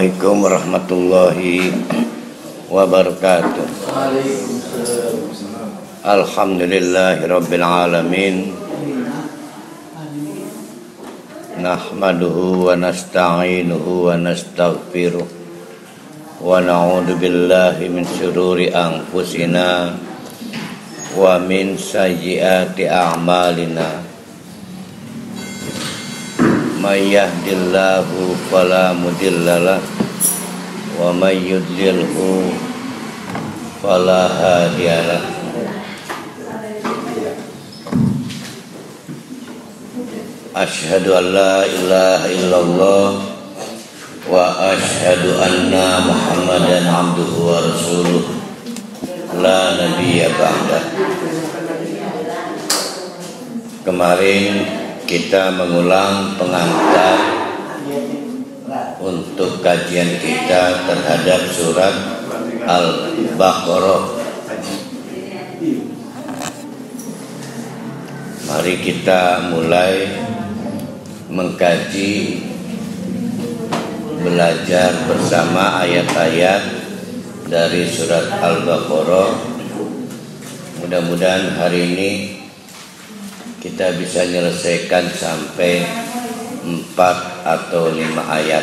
Assalamualaikum warahmatullahi wabarakatuh. Alhamdulillahirabbil alamin. Nahmaduhu wa nasta'inuhu wa nastaghfiruh wa na'udzu billahi min syururi anfusina wa min sayyiati a'malina. May yahdihillahu fala mudhillalah wa may yudlilhu fala hadiyalah. Asyhadu an la ilaha illallah wa asyhadu anna Muhammadan abduhu wa rasuluh la nabiyya ba'dah. Kemarin kita mengulang pengantar untuk kajian kita terhadap surat Al-Baqarah. Mari kita mulai mengkaji, belajar bersama ayat-ayat dari surat Al-Baqarah. Mudah-mudahan hari ini kita bisa menyelesaikan sampai 4 atau 5 ayat.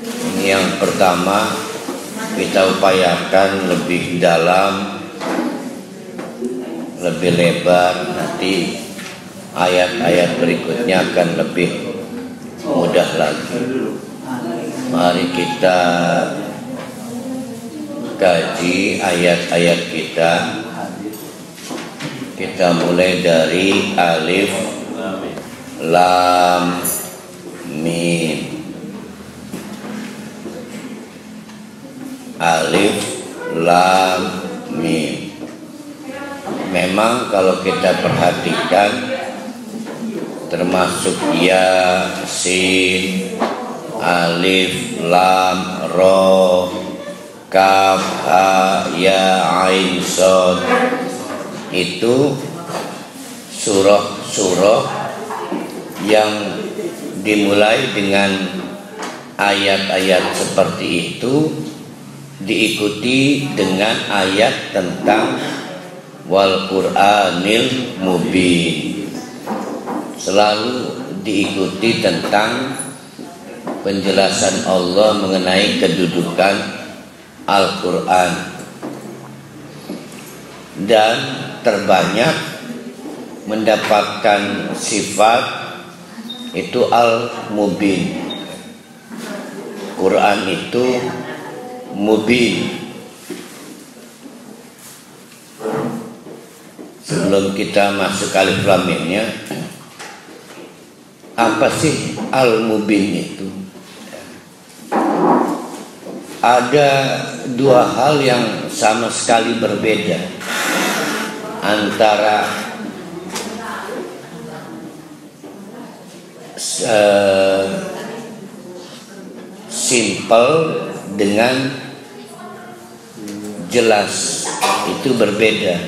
Ini yang pertama, kita upayakan lebih dalam, lebih lebar. Nanti ayat-ayat berikutnya akan lebih mudah lagi. Mari kita kaji ayat-ayat kita. Kita mulai dari alif, lam, mim. Alif, lam, mim. Memang kalau kita perhatikan, termasuk ya, sin, alif, lam, ro, kaf, ha, ya, ain, shad, itu surah-surah yang dimulai dengan ayat-ayat seperti itu, diikuti dengan ayat tentang wal Qur'anil mubin. Selalu diikuti tentang penjelasan Allah mengenai kedudukan Al-Quran. Dan terbanyak mendapatkan sifat itu al-mubin. Quran itu mubin. Sebelum kita masuk alif lam mimnya, apa sih al-mubin itu? Ada dua hal yang sama sekali berbeda antara simple dengan jelas. Itu berbeda.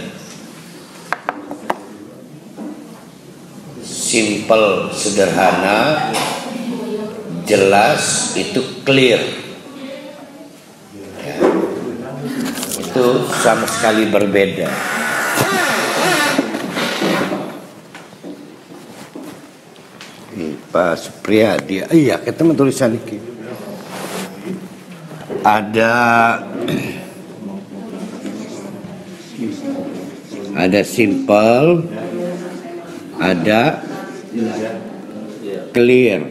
Simple, sederhana, jelas, itu clear. Ya. Itu sama sekali berbeda. Pak Supriyadi, iya kita tulisan ini. Ada simple, ada clear,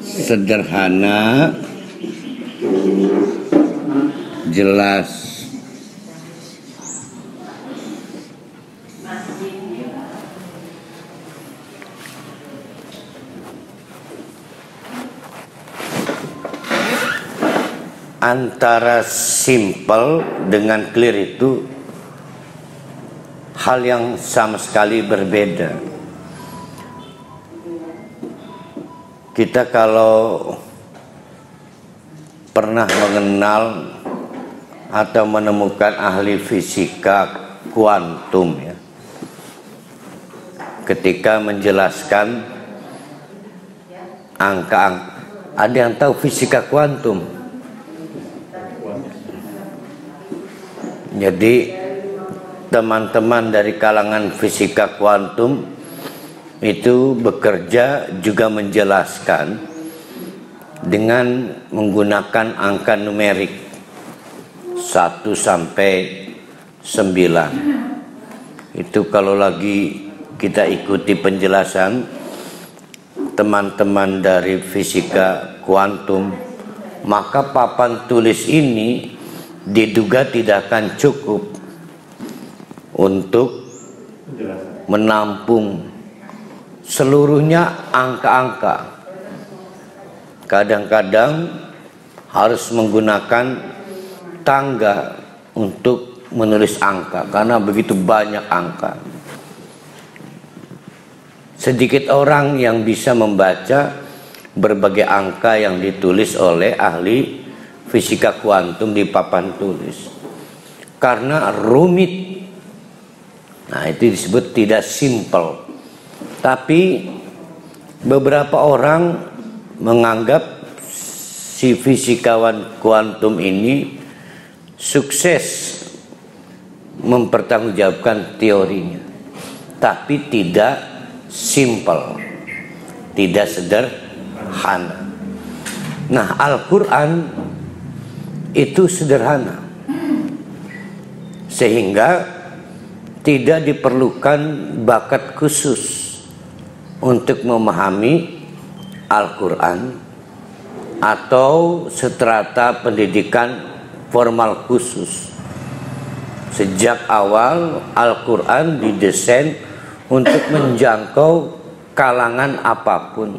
sederhana, jelas. Antara simple dengan clear itu hal yang sama sekali berbeda. Kita kalau pernah mengenal atau menemukan ahli fisika kuantum, ya, ketika menjelaskan Ada yang tahu fisika kuantum? Jadi teman-teman dari kalangan fisika kuantum itu bekerja juga menjelaskan dengan menggunakan angka numerik 1 sampai 9. Itu kalau lagi kita ikuti penjelasan teman-teman dari fisika kuantum, maka papan tulis ini diduga tidak akan cukup untuk menampung seluruhnya angka-angka. Kadang-kadang harus menggunakan tangga untuk menulis angka karena begitu banyak angka. Sedikit orang yang bisa membaca berbagai angka yang ditulis oleh ahli fisika kuantum di papan tulis karena rumit. Nah, itu disebut tidak simple. Tapi beberapa orang menganggap si fisikawan kuantum ini sukses mempertanggungjawabkan teorinya, tapi tidak simple, tidak sederhana. Nah, Al-Quran itu sederhana, sehingga tidak diperlukan bakat khusus untuk memahami Al-Quran atau strata pendidikan formal khusus. Sejak awal Al-Quran didesain untuk menjangkau kalangan apapun,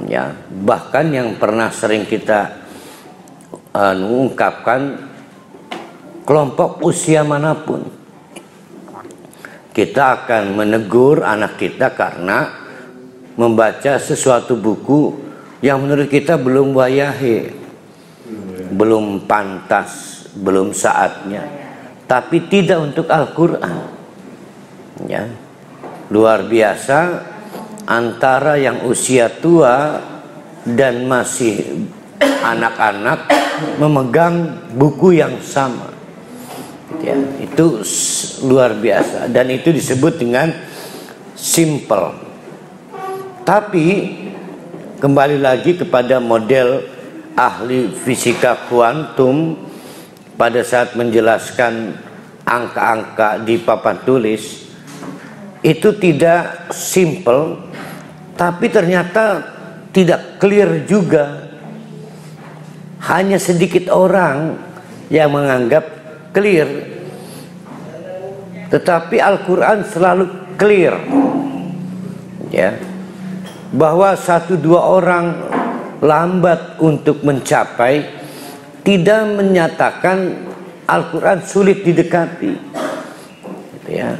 ya, bahkan yang pernah sering kita mengungkapkan kelompok usia manapun. Kita akan menegur anak kita karena membaca sesuatu buku yang menurut kita belum wayahe, belum pantas, belum saatnya. Tapi tidak untuk Al-Quran, ya. Luar biasa antara yang usia tua dan masih anak-anak memegang buku yang sama, ya, itu luar biasa, dan itu disebut dengan simple. Tapi kembali lagi kepada model ahli fisika kuantum pada saat menjelaskan angka-angka di papan tulis, itu tidak simple, tapi ternyata tidak clear juga. Hanya sedikit orang yang menganggap clear, tetapi Al-Quran selalu clear, ya, bahwa 1-2 orang lambat untuk mencapai tidak menyatakan Al-Quran sulit didekati, gitu ya.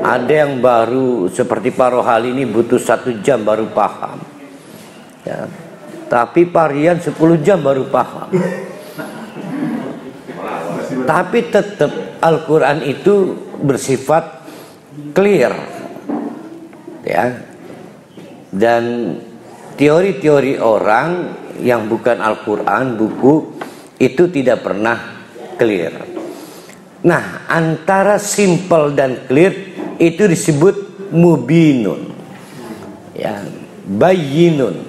Ada yang baru seperti Pak Rohali ini butuh 1 jam baru paham, ya. Tapi Parian 10 jam baru paham. Tapi tetap Al-Quran itu bersifat clear, ya. Dan teori-teori orang yang bukan Al-Quran, buku, itu tidak pernah clear. Nah, antara simple dan clear itu disebut mubinun, ya, bayyinun,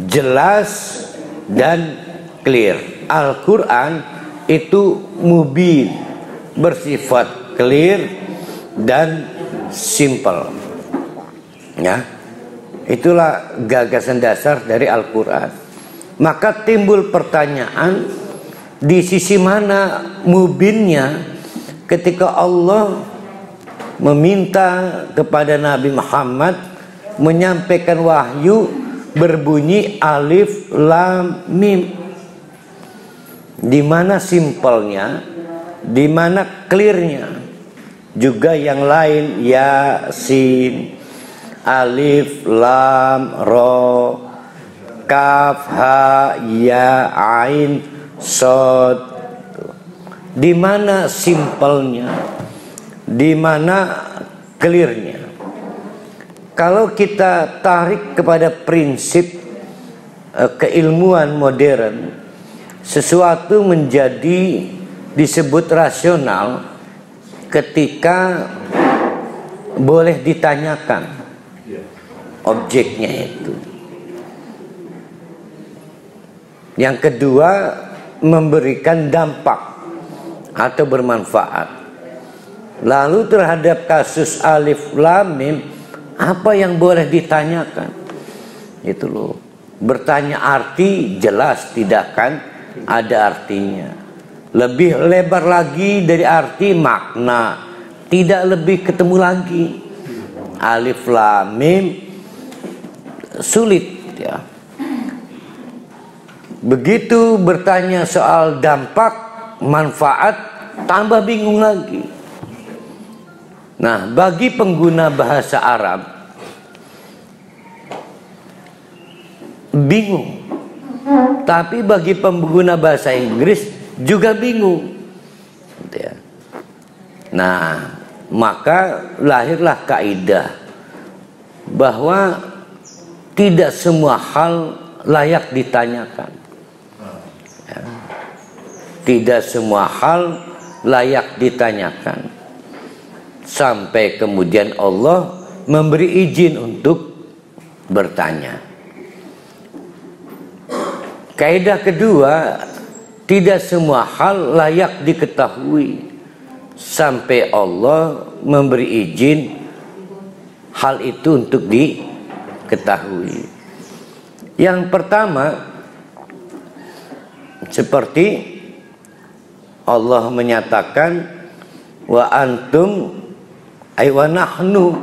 jelas dan clear. Al-Quran itu mubin, bersifat clear dan simple, ya. Itulah gagasan dasar dari Al-Quran. Maka timbul pertanyaan, di sisi mana mubinnya ketika Allah meminta kepada Nabi Muhammad menyampaikan wahyu berbunyi alif lam mim. Di mana simpelnya, di mana clearnya. Juga yang lain, Yasin, alif lam ro, kaf ha ya ain sod. Di mana simpelnya, di mana clearnya. Kalau kita tarik kepada prinsip keilmuan modern, sesuatu menjadi disebut rasional ketika boleh ditanyakan objeknya itu. Yang kedua, memberikan dampak atau bermanfaat. Lalu terhadap kasus alif lam mim, apa yang boleh ditanyakan? Itu loh. Bertanya arti jelas tidak kan ada artinya. Lebih lebar lagi dari arti makna, tidak lebih ketemu lagi. Alif lam mim sulit ya. Begitu bertanya soal dampak, manfaat, tambah bingung lagi. Nah, bagi pengguna bahasa Arab bingung. Tapi bagi pengguna bahasa Inggris juga bingung. Nah, maka lahirlah kaidah bahwa tidak semua hal layak ditanyakan. Tidak semua hal layak ditanyakan. Sampai kemudian Allah memberi izin untuk bertanya. Kaidah kedua, tidak semua hal layak diketahui sampai Allah memberi izin hal itu untuk diketahui. Yang pertama, seperti Allah menyatakan wa antum ay wa nahnu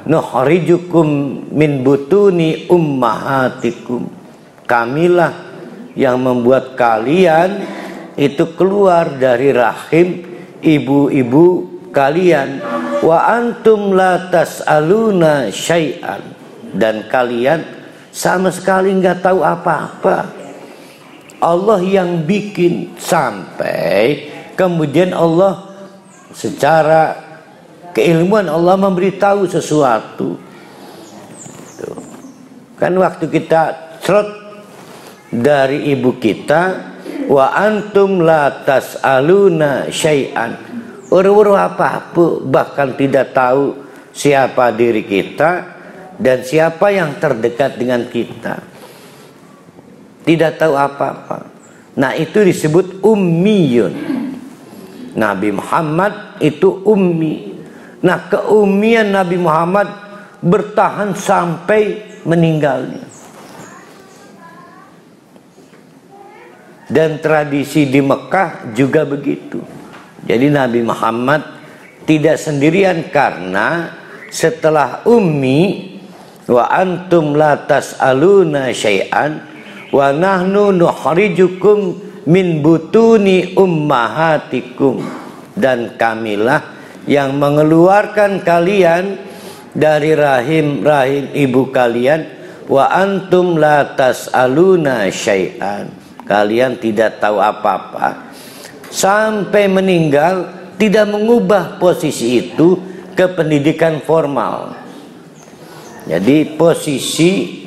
nukhrijukum min butuni ummahatikum. Kamilah yang membuat kalian itu keluar dari rahim ibu-ibu kalian. Wa antum la tas'aluna syai'an, dan kalian sama sekali nggak tahu apa-apa. Allah yang bikin, sampai kemudian Allah secara keilmuan Allah memberitahu sesuatu. Tuh. Kan waktu kita serot dari ibu kita, wa antum la tas'aluna syai'an, uru-uru apa-apa, bahkan tidak tahu siapa diri kita dan siapa yang terdekat dengan kita. Tidak tahu apa-apa. Nah, itu disebut ummiyun. Nabi Muhammad itu ummi. Nah, keummian Nabi Muhammad bertahan sampai meninggalnya. Dan tradisi di Mekah juga begitu. Jadi Nabi Muhammad tidak sendirian, karena setelah ummi wa antum la tas'aluna syai'an wa nahnu nukhrijukum min butuni ummahatikum, dan kamilah yang mengeluarkan kalian dari rahim-rahim ibu kalian. Wa antum la tas'aluna syai'an, kalian tidak tahu apa-apa. Sampai meninggal tidak mengubah posisi itu ke pendidikan formal. Jadi posisi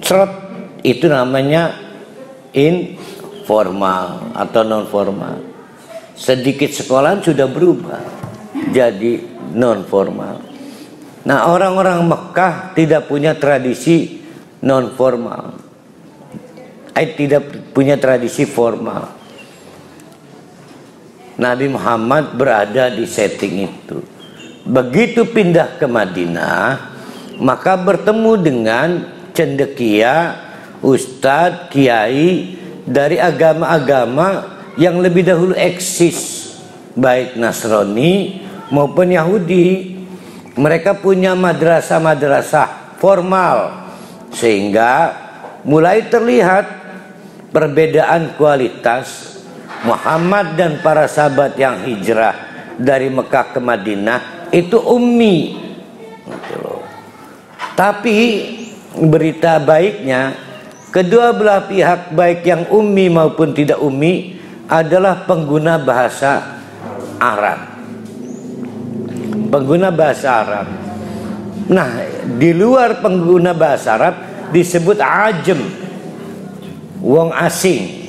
cerot itu namanya informal atau non formal. Sedikit sekolahan sudah berubah jadi non formal. Nah, orang-orang Mekah tidak punya tradisi non formal, tidak punya tradisi formal. Nabi Muhammad berada di setting itu. Begitu pindah ke Madinah, maka bertemu dengan cendekia, ustadz, kiai dari agama-agama yang lebih dahulu eksis, baik Nasrani maupun Yahudi. Mereka punya madrasah-madrasah formal, sehingga mulai terlihat perbedaan kualitas Muhammad dan para sahabat yang hijrah dari Mekah ke Madinah itu ummi. Tapi berita baiknya, kedua belah pihak, baik yang ummi maupun tidak ummi, adalah pengguna bahasa Arab. Pengguna bahasa Arab. Nah, di luar pengguna bahasa Arab disebut ajem. wong asing,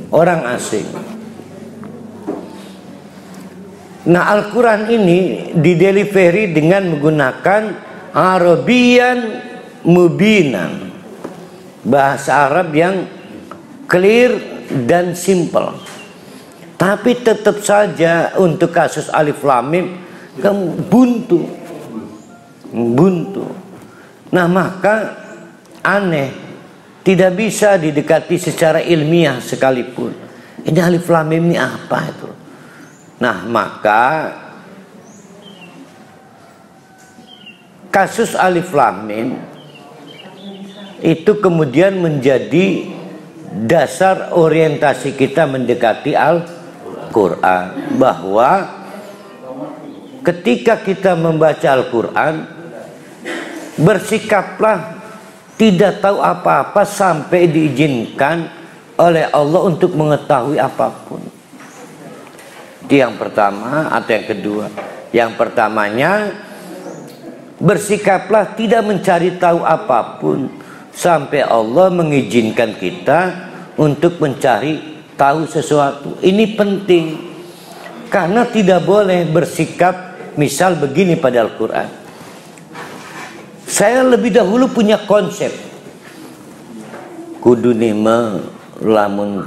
orang asing. Nah, Al-Quran ini didelivery dengan menggunakan Arabian mubinan, bahasa Arab yang clear dan simple. Tapi tetap saja untuk kasus Alif Lam Mim buntu. Nah, maka aneh, tidak bisa didekati secara ilmiah sekalipun. Ini Alif Lam Mim ini apa itu? Nah, maka kasus Alif Lam Mim itu kemudian menjadi dasar orientasi kita mendekati Al-Quran, bahwa ketika kita membaca Al-Quran, bersikaplah tidak tahu apa-apa sampai diizinkan oleh Allah untuk mengetahui apapun. Itu yang pertama atau yang kedua. Yang pertamanya, bersikaplah tidak mencari tahu apapun sampai Allah mengizinkan kita untuk mencari tahu sesuatu. Ini penting, karena tidak boleh bersikap misal begini pada Al-Quran. Saya lebih dahulu punya konsep kudu nima lamun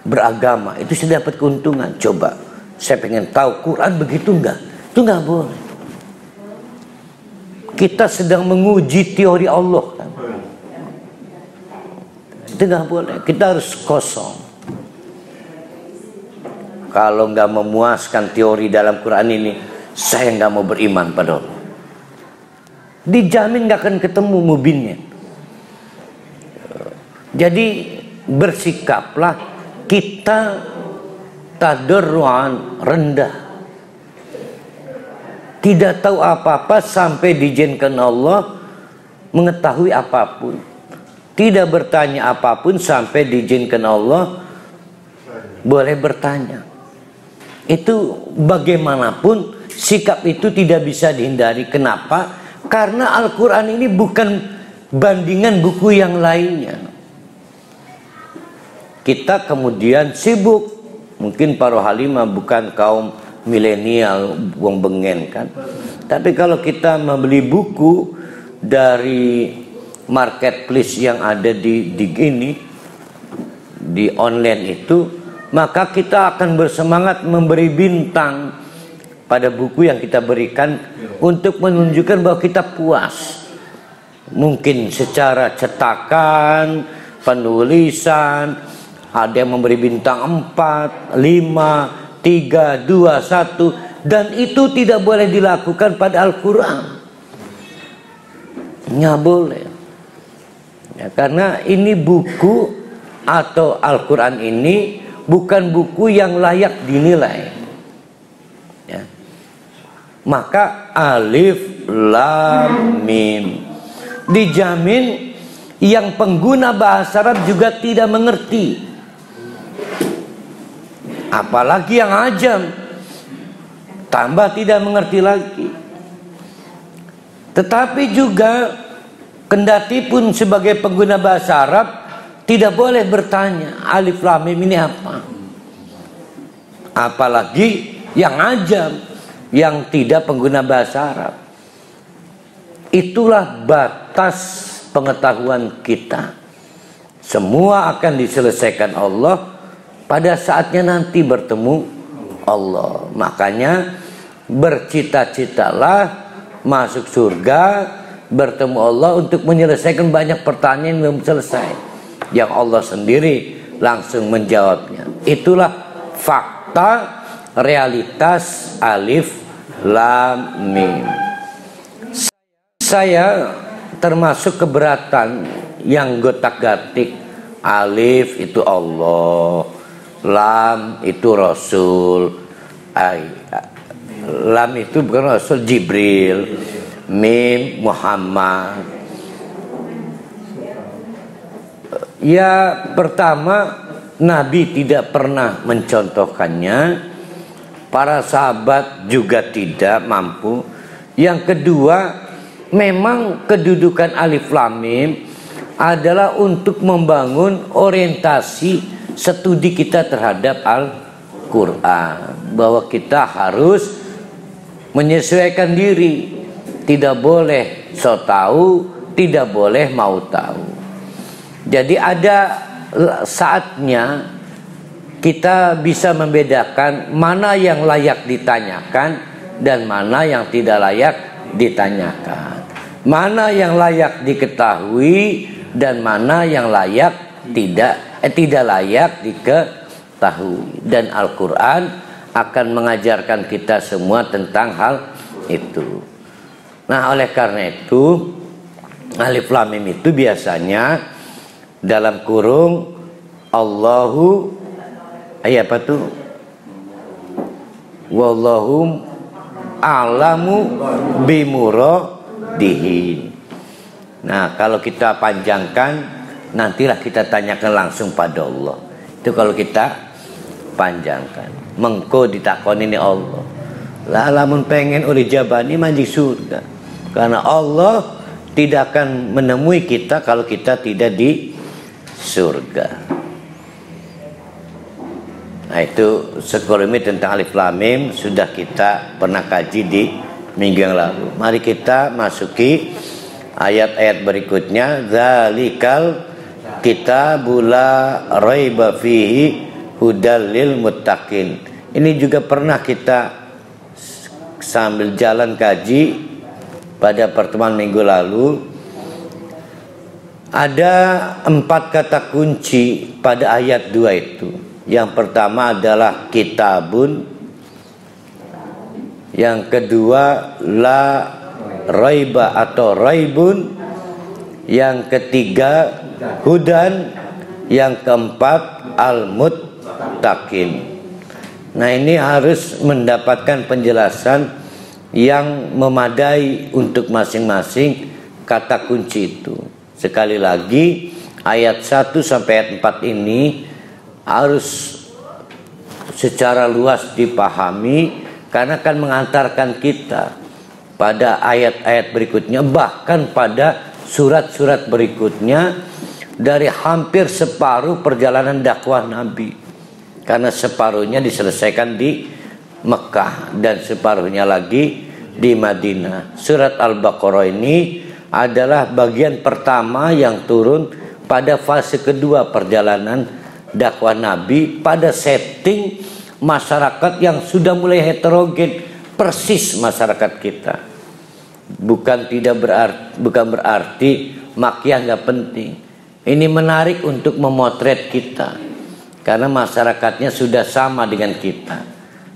beragama itu sudah dapat keuntungan. Coba saya pengen tahu Quran begitu enggak? Itu enggak boleh. Kita sedang menguji teori Allah kan? Itu enggak boleh. Kita harus kosong. Kalau enggak memuaskan teori dalam Quran ini, saya enggak mau beriman pada Allah. Dijamin enggak akan ketemu mubinnya. Jadi bersikaplah kita tadarruan, rendah, tidak tahu apa-apa sampai diizinkan Allah mengetahui apapun, tidak bertanya apapun sampai diizinkan Allah boleh bertanya. Itu bagaimanapun sikap itu tidak bisa dihindari. Kenapa? Karena Al-Quran ini bukan bandingan buku yang lainnya. Kita kemudian sibuk, mungkin para halimah bukan kaum milenial wong bengen kan. Tapi kalau kita membeli buku dari marketplace yang ada di online itu, maka kita akan bersemangat memberi bintang pada buku yang kita berikan untuk menunjukkan bahwa kita puas. Mungkin secara cetakan, penulisan, ada yang memberi bintang 4, 5, 3, 2, 1. Dan itu tidak boleh dilakukan pada Al-Quran. Nggak boleh ya, karena ini buku atau Al-Quran ini bukan buku yang layak dinilai ya. Maka Alif Lam Mim dijamin yang pengguna bahasa Arab juga tidak mengerti, apalagi yang ajam, tambah tidak mengerti lagi. Tetapi juga kendati pun sebagai pengguna bahasa Arab tidak boleh bertanya Alif Lam Mim ini apa, apalagi yang ajam, yang tidak pengguna bahasa Arab. Itulah batas pengetahuan kita. Semua akan diselesaikan Allah pada saatnya nanti bertemu Allah. Makanya bercita-citalah masuk surga, bertemu Allah untuk menyelesaikan banyak pertanyaan yang belum selesai, yang Allah sendiri langsung menjawabnya. Itulah fakta realitas Alif Lam Mim. Saya termasuk keberatan yang gotak-gatik. Alif itu Allah, Lam itu Rasul, Lam itu bukan Rasul, Jibril, Mim Muhammad. Ya, pertama Nabi tidak pernah mencontohkannya, para sahabat juga tidak mampu. Yang kedua, memang kedudukan Alif Lam Mim adalah untuk membangun orientasi studi kita terhadap Al-Quran, bahwa kita harus menyesuaikan diri, tidak boleh so tahu, tidak boleh mau tahu. Jadi ada saatnya kita bisa membedakan mana yang layak ditanyakan dan mana yang tidak layak ditanyakan, mana yang layak diketahui dan mana yang layak tidak layak diketahui. Dan Al-Quran akan mengajarkan kita semua tentang hal itu. Nah, oleh karena itu alif lam mim itu biasanya dalam kurung Allahu apa tuh? Wallahu a'lamu bimuradihi. Nah, kalau kita panjangkan, nantilah kita tanyakan langsung pada Allah. Itu kalau kita panjangkan. Mengko ditakoni ini Allah. Lah lamun pengen oleh jabani manji surga. Karena Allah tidak akan menemui kita kalau kita tidak di surga. Nah, itu sekelumit tentang alif lam mim sudah kita pernah kaji di minggu yang lalu. Mari kita masuki ayat-ayat berikutnya. Zalikal kitabul la raiba fihi hudal lil muttaqin. Ini juga pernah kita sambil jalan kaji pada pertemuan minggu lalu. Ada 4 kata kunci pada ayat 2 itu. Yang pertama adalah kitabun, yang kedua la raiba atau raibun, yang ketiga hudan, yang keempat al-muttaqin. Nah, ini harus mendapatkan penjelasan yang memadai untuk masing-masing kata kunci itu. Sekali lagi, ayat 1 sampai ayat 4 ini harus secara luas dipahami, karena akan mengantarkan kita pada ayat-ayat berikutnya, bahkan pada surat-surat berikutnya, dari hampir separuh perjalanan dakwah Nabi. Karena separuhnya diselesaikan di Mekah dan separuhnya lagi di Madinah. Surat Al-Baqarah ini adalah bagian pertama yang turun pada fase kedua perjalanan dakwah Nabi, pada setting masyarakat yang sudah mulai heterogen, persis masyarakat kita. Bukan berarti makiah nggak penting. Ini menarik untuk memotret kita, karena masyarakatnya sudah sama dengan kita.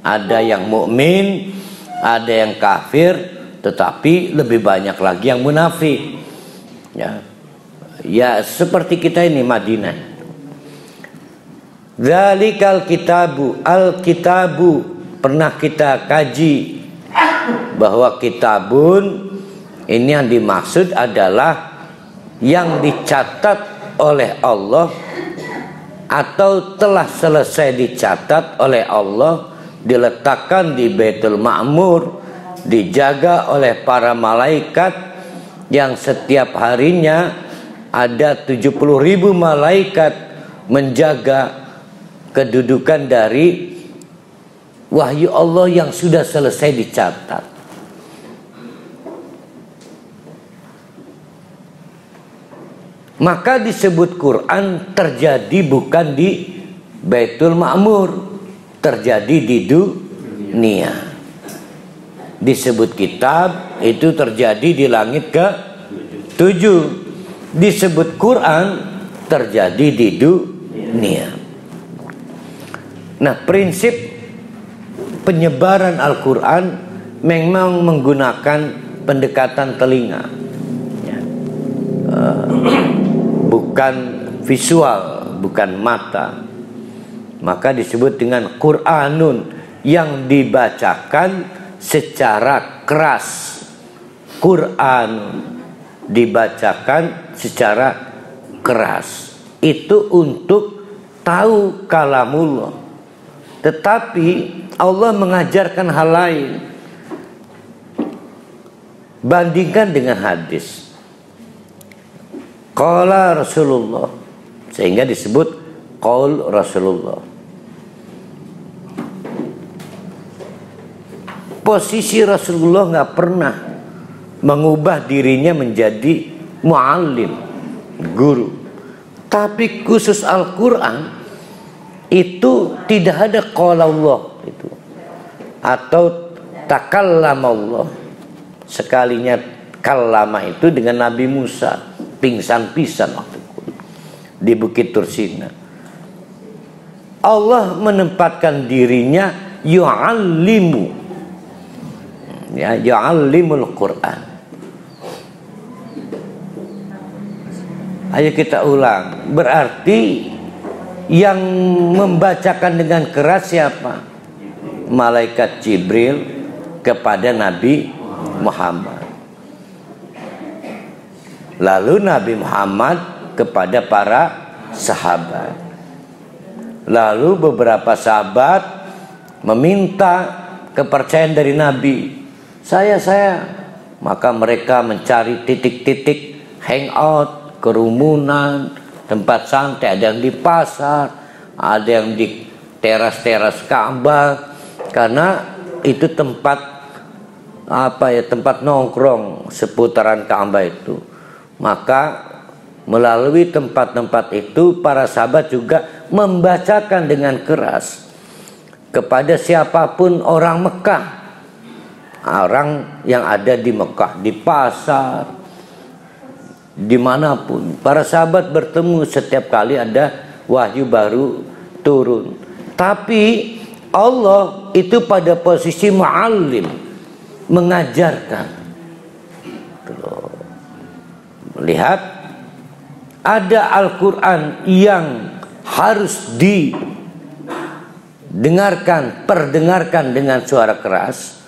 Ada yang mukmin, ada yang kafir, tetapi lebih banyak lagi yang munafik. Ya seperti kita ini Madinah. Zalikal kitabu, al-kitabu pernah kita kaji bahwa kitabun ini yang dimaksud adalah yang dicatat oleh Allah atau telah selesai dicatat oleh Allah, diletakkan di Baitul Ma'mur, dijaga oleh para malaikat yang setiap harinya ada 70.000 malaikat menjaga kedudukan dari wahyu Allah yang sudah selesai dicatat. Maka disebut Quran terjadi bukan di Baitul Ma'mur, terjadi di dunia. Disebut kitab itu terjadi di langit ke-7. Disebut Quran terjadi di dunia. Nah, prinsip penyebaran Al-Quran memang menggunakan pendekatan telinga, bukan visual, bukan mata. Maka disebut dengan Quranun, yang dibacakan secara keras. Quranun dibacakan secara keras. Itu untuk tahu kalamullah. Tetapi Allah mengajarkan hal lain. Bandingkan dengan hadis. qala Rasulullah, sehingga disebut qaul Rasulullah. Posisi Rasulullah nggak pernah mengubah dirinya menjadi muallim, guru. Tapi khusus Al-Quran itu tidak ada qala Allah itu, atau takallama Allah. Sekalinya kallama itu dengan Nabi Musa, pingsan-pisan waktu itu di Bukit Tursina. Allah menempatkan dirinya yu'allimu, ya, yu'allimul Quran. Ayo kita ulang. Berarti yang membacakan dengan keras siapa? Malaikat Jibril kepada Nabi Muhammad. Lalu Nabi Muhammad kepada para sahabat. Lalu beberapa sahabat meminta kepercayaan dari Nabi. Saya. Maka mereka mencari titik-titik hangout, kerumunan, tempat santai. Ada yang di pasar, ada yang di teras-teras Ka'bah, karena itu tempat tempat nongkrong seputaran Ka'bah itu. Maka melalui tempat-tempat itu para sahabat juga membacakan dengan keras kepada siapapun orang Mekah, orang yang ada di Mekah, di pasar, dimanapun. Para sahabat bertemu setiap kali ada wahyu baru turun. Tapi Allah itu pada posisi muallim, mengajarkan. Lihat, ada Al-Quran yang harus perdengarkan dengan suara keras.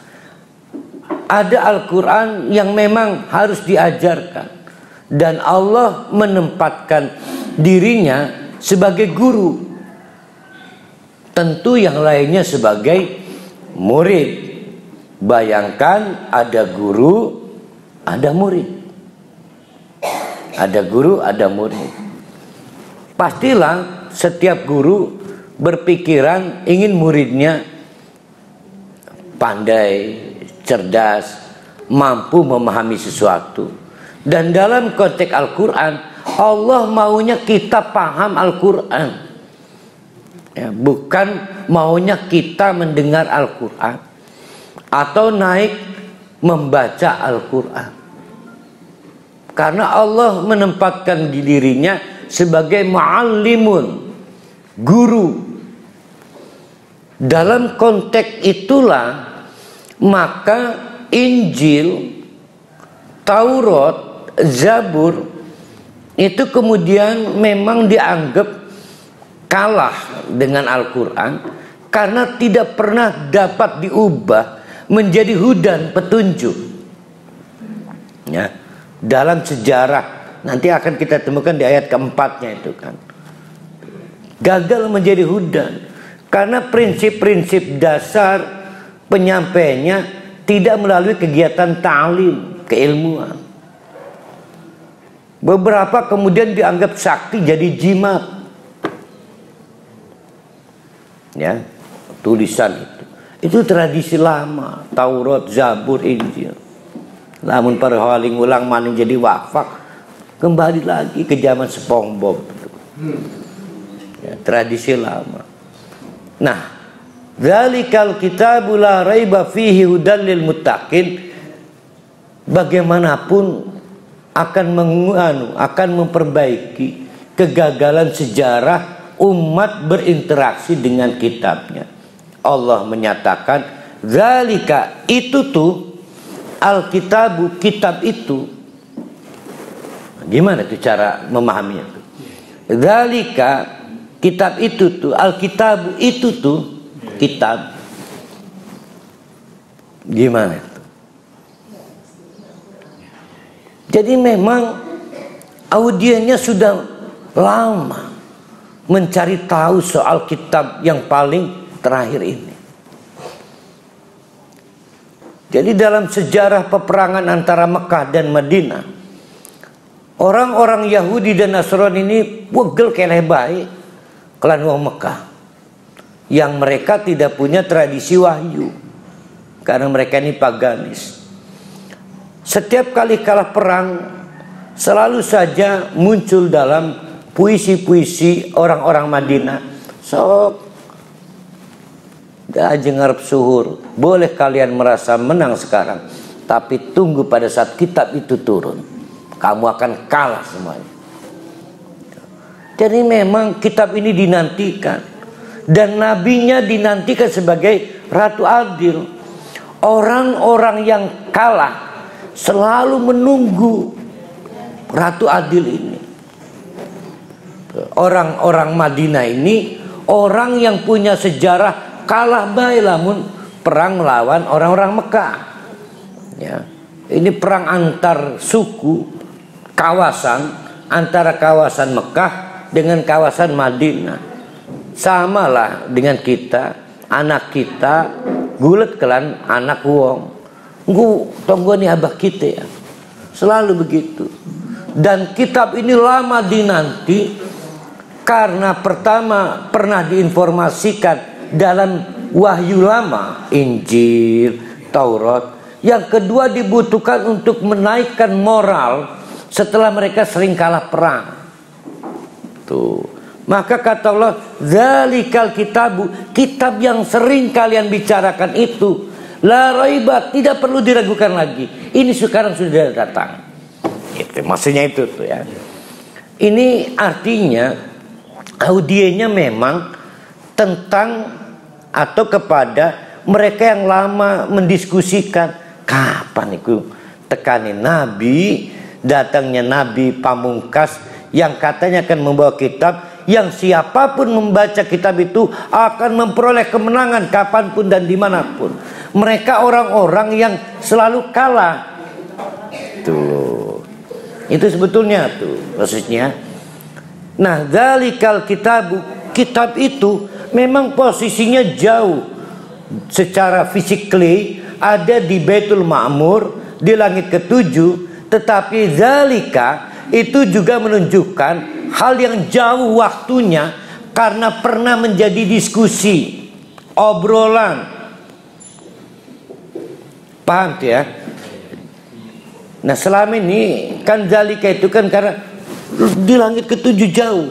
Ada Al-Quran yang memang harus diajarkan. Dan Allah menempatkan dirinya sebagai guru, tentu yang lainnya sebagai murid. Bayangkan ada guru, ada murid. Ada guru, ada murid. Pastilah setiap guru berpikiran ingin muridnya pandai, cerdas, mampu memahami sesuatu. Dan dalam konteks Al-Quran, Allah maunya kita paham Al-Quran, ya, bukan maunya kita mendengar Al-Quran atau naik membaca Al-Quran. Karena Allah menempatkan dirinya sebagai muallimun, guru. Dalam konteks itulah maka Injil, Taurat, Zabur itu kemudian memang dianggap kalah dengan Al-Quran karena tidak pernah dapat diubah menjadi hudan, petunjuk. Ya, dalam sejarah nanti akan kita temukan di ayat keempatnya itu kan, gagal menjadi hudan karena prinsip-prinsip dasar penyampainya tidak melalui kegiatan ta'lim, keilmuan. Beberapa kemudian dianggap sakti jadi jimat. Ya, tulisan itu tradisi lama, Taurat, Zabur, Injil. Namun para wali ngulang maning jadi wafak, kembali lagi ke zaman SpongeBob. Ya, tradisi lama. Nah, dzalikal kitabu la raiba fihi hudal lil muttaqin. Bagaimanapun akan memperbaiki kegagalan sejarah umat berinteraksi dengan kitabnya. Allah menyatakan zalika, itu tuh Alkitabu, kitab itu. Gimana tuh cara memahaminya tuh? Zalika, kitab itu tuh, Alkitabu itu tuh kitab. Gimana tuh? Jadi memang audiennya sudah lama mencari tahu soal kitab yang paling terakhir ini. Jadi dalam sejarah peperangan antara Mekah dan Madinah, Orang-orang Yahudi dan Nasrani ini pegel keleh baik kelan wong Mekah, yang mereka tidak punya tradisi wahyu karena mereka ini paganis. Setiap kali kalah perang selalu saja muncul dalam puisi-puisi orang-orang Madinah, sok aja ngarep suhur, boleh kalian merasa menang sekarang, tapi tunggu pada saat kitab itu turun, kamu akan kalah semuanya. Jadi memang kitab ini dinantikan, dan nabinya dinantikan sebagai Ratu Adil. Orang-orang yang kalah selalu menunggu Ratu Adil ini. Orang-orang Madinah ini orang yang punya sejarah kalah baik lamun perang melawan orang-orang Mekah. Ya, ini perang antar suku, kawasan antara kawasan Mekah dengan kawasan Madinah. Samalah dengan kita, anak kita gulet kelan anak wong. Nggu tonggo nih abah kita ya. Selalu begitu. Dan kitab ini lama dinanti karena pertama pernah diinformasikan dalam wahyu lama, Injil, Taurat. Yang kedua dibutuhkan untuk menaikkan moral setelah mereka sering kalah perang. Tuh. Maka kata Allah, zalikal kitabu, kitab yang sering kalian bicarakan itu, la raiba, tidak perlu diragukan lagi. Ini sekarang sudah datang. Itu maksudnya itu tuh ya. Ini artinya audiennya memang tentang atau kepada mereka yang lama mendiskusikan kapan itu tekanin Nabi, datangnya Nabi pamungkas yang katanya akan membawa kitab yang siapapun membaca kitab itu akan memperoleh kemenangan kapanpun dan dimanapun. Mereka orang-orang yang selalu kalah. Tuh, itu sebetulnya tuh maksudnya. Nah, dzalikal kitabu, kitab itu memang posisinya jauh secara fisikly, ada di Baitul Ma'mur di langit ketujuh, tetapi dzalika itu juga menunjukkan hal yang jauh waktunya karena pernah menjadi diskusi, obrolan. Paham ya? Nah, selama ini kan dzalika itu kan karena di langit ketujuh jauh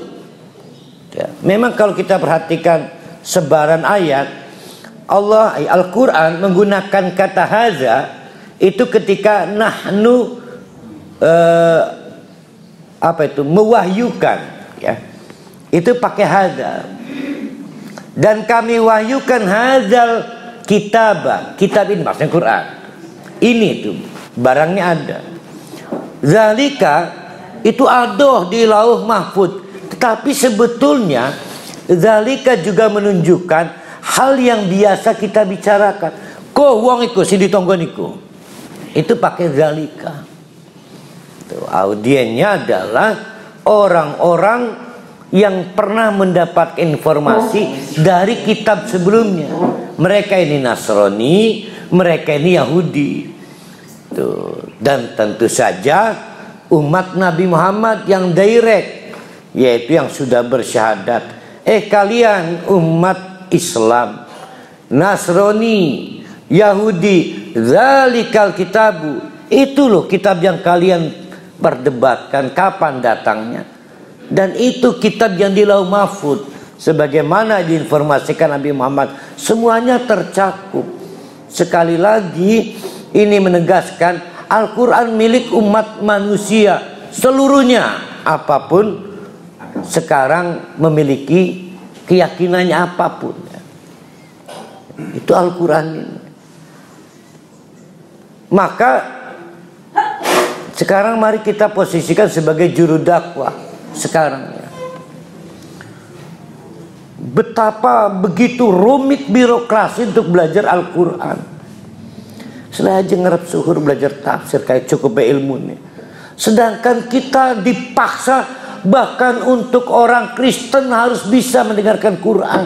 ya. Memang kalau kita perhatikan sebaran ayat Allah, Al-Quran menggunakan kata haza itu ketika nahnu mewahyukan ya, itu pakai haza. Dan kami wahyukan hazal kitab ini maksudnya Quran ini tuh barangnya ada. Zalika itu ada di lauh mahfud, tetapi sebetulnya zalika juga menunjukkan hal yang biasa kita bicarakan. Ko wong iku sing ditonggo niku. Itu pakai zalika. Tuh, audiennya adalah orang-orang yang pernah mendapat informasi dari kitab sebelumnya. Mereka ini Nasrani, mereka ini Yahudi. Tuh, dan tentu saja umat Nabi Muhammad yang direct, yaitu yang sudah bersyahadat. Kalian umat Islam, Nasrani, Yahudi, zalikal kitabu, itu loh kitab yang kalian perdebatkan kapan datangnya. Dan itu kitab yang di lauh mahfud, sebagaimana diinformasikan Nabi Muhammad, semuanya tercakup. Sekali lagi ini menegaskan Al-Quran milik umat manusia seluruhnya, apapun sekarang memiliki keyakinannya apapun. Itu Al-Quran ini. Maka sekarang mari kita posisikan sebagai juru dakwah sekarang ya. Betapa begitu rumit birokrasi untuk belajar Al-Quran. Saya aja ngerep suhur belajar tafsir kayak cukup ilmu nih. Sedangkan kita dipaksa bahkan untuk orang Kristen harus bisa mendengarkan Quran.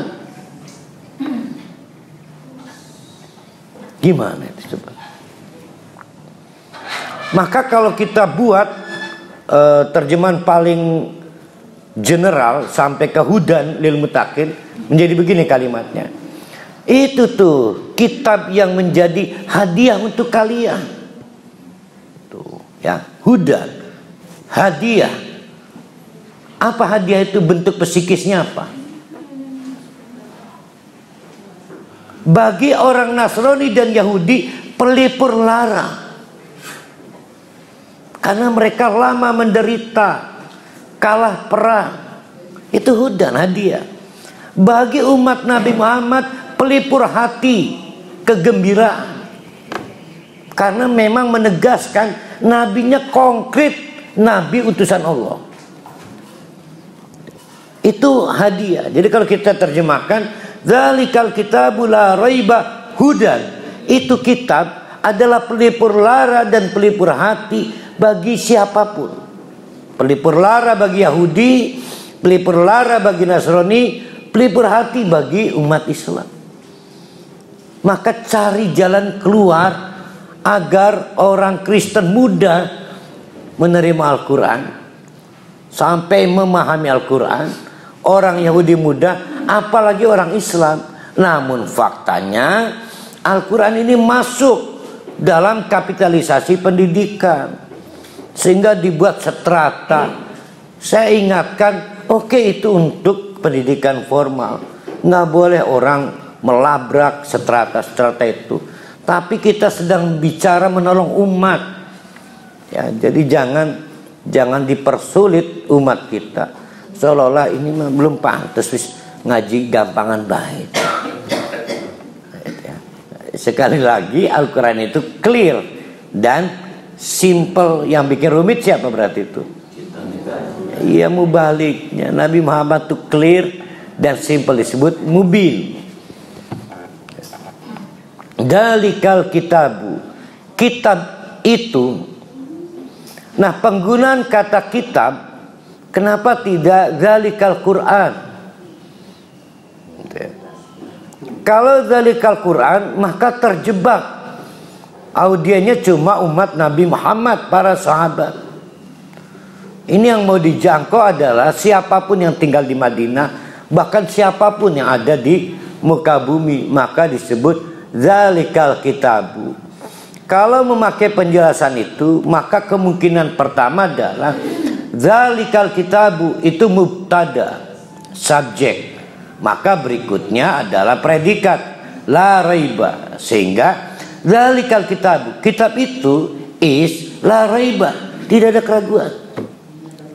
Gimana itu coba? Maka kalau kita buat terjemahan paling general sampai ke hudan lil muttaqin menjadi begini kalimatnya. Itu tuh kitab yang menjadi hadiah untuk kalian. Tuh ya, hudan, hadiah. Apa hadiah itu? Bentuk psikisnya apa? Bagi orang Nasrani dan Yahudi pelipur lara. Karena mereka lama menderita, kalah perang. Itu hudan, hadiah. Bagi umat Nabi Muhammad pelipur hati, kegembiraan. Karena memang menegaskan nabinya konkret, nabi utusan Allah. Itu hadiah. Jadi kalau kita terjemahkan, dzalikal kitabu la raiba hudan. Itu kitab adalah pelipur lara dan pelipur hati bagi siapapun. Pelipur lara bagi Yahudi, pelipur lara bagi Nasrani, pelipur hati bagi umat Islam. Maka cari jalan keluar agar orang Kristen mudah menerima Al-Quran sampai memahami Al-Quran. Orang Yahudi mudah, apalagi orang Islam. Namun faktanya Al-Quran ini masuk dalam kapitalisasi pendidikan, sehingga dibuat strata. Saya ingatkan, oke, itu untuk pendidikan formal, nggak boleh orang melabrak strata-strata itu. Tapi kita sedang bicara menolong umat, ya. Jadi jangan dipersulit umat kita, seolah-olah ini belum pantas ngaji gampangan baik. Sekali lagi, Al-Quran itu clear dan simple. Yang bikin rumit siapa berarti itu? Iya, mubaliknya. Nabi Muhammad itu clear dan simple, disebut mubin. Dalikal kitabu, kitab itu. Nah, penggunaan kata kitab, kenapa tidak dalikal Quran? Kalau dalikal Quran, maka terjebak. Audiennya cuma umat Nabi Muhammad, para sahabat. Ini yang mau dijangkau adalah siapapun yang tinggal di Madinah, bahkan siapapun yang ada di muka bumi, maka disebut zalikal kitabu. Kalau memakai penjelasan itu, maka kemungkinan pertama adalah zalikal kitabu itu mubtada, subjek. Maka berikutnya adalah predikat la raiba, sehingga zalikal kitabu, kitab itu is la raiba, tidak ada keraguan.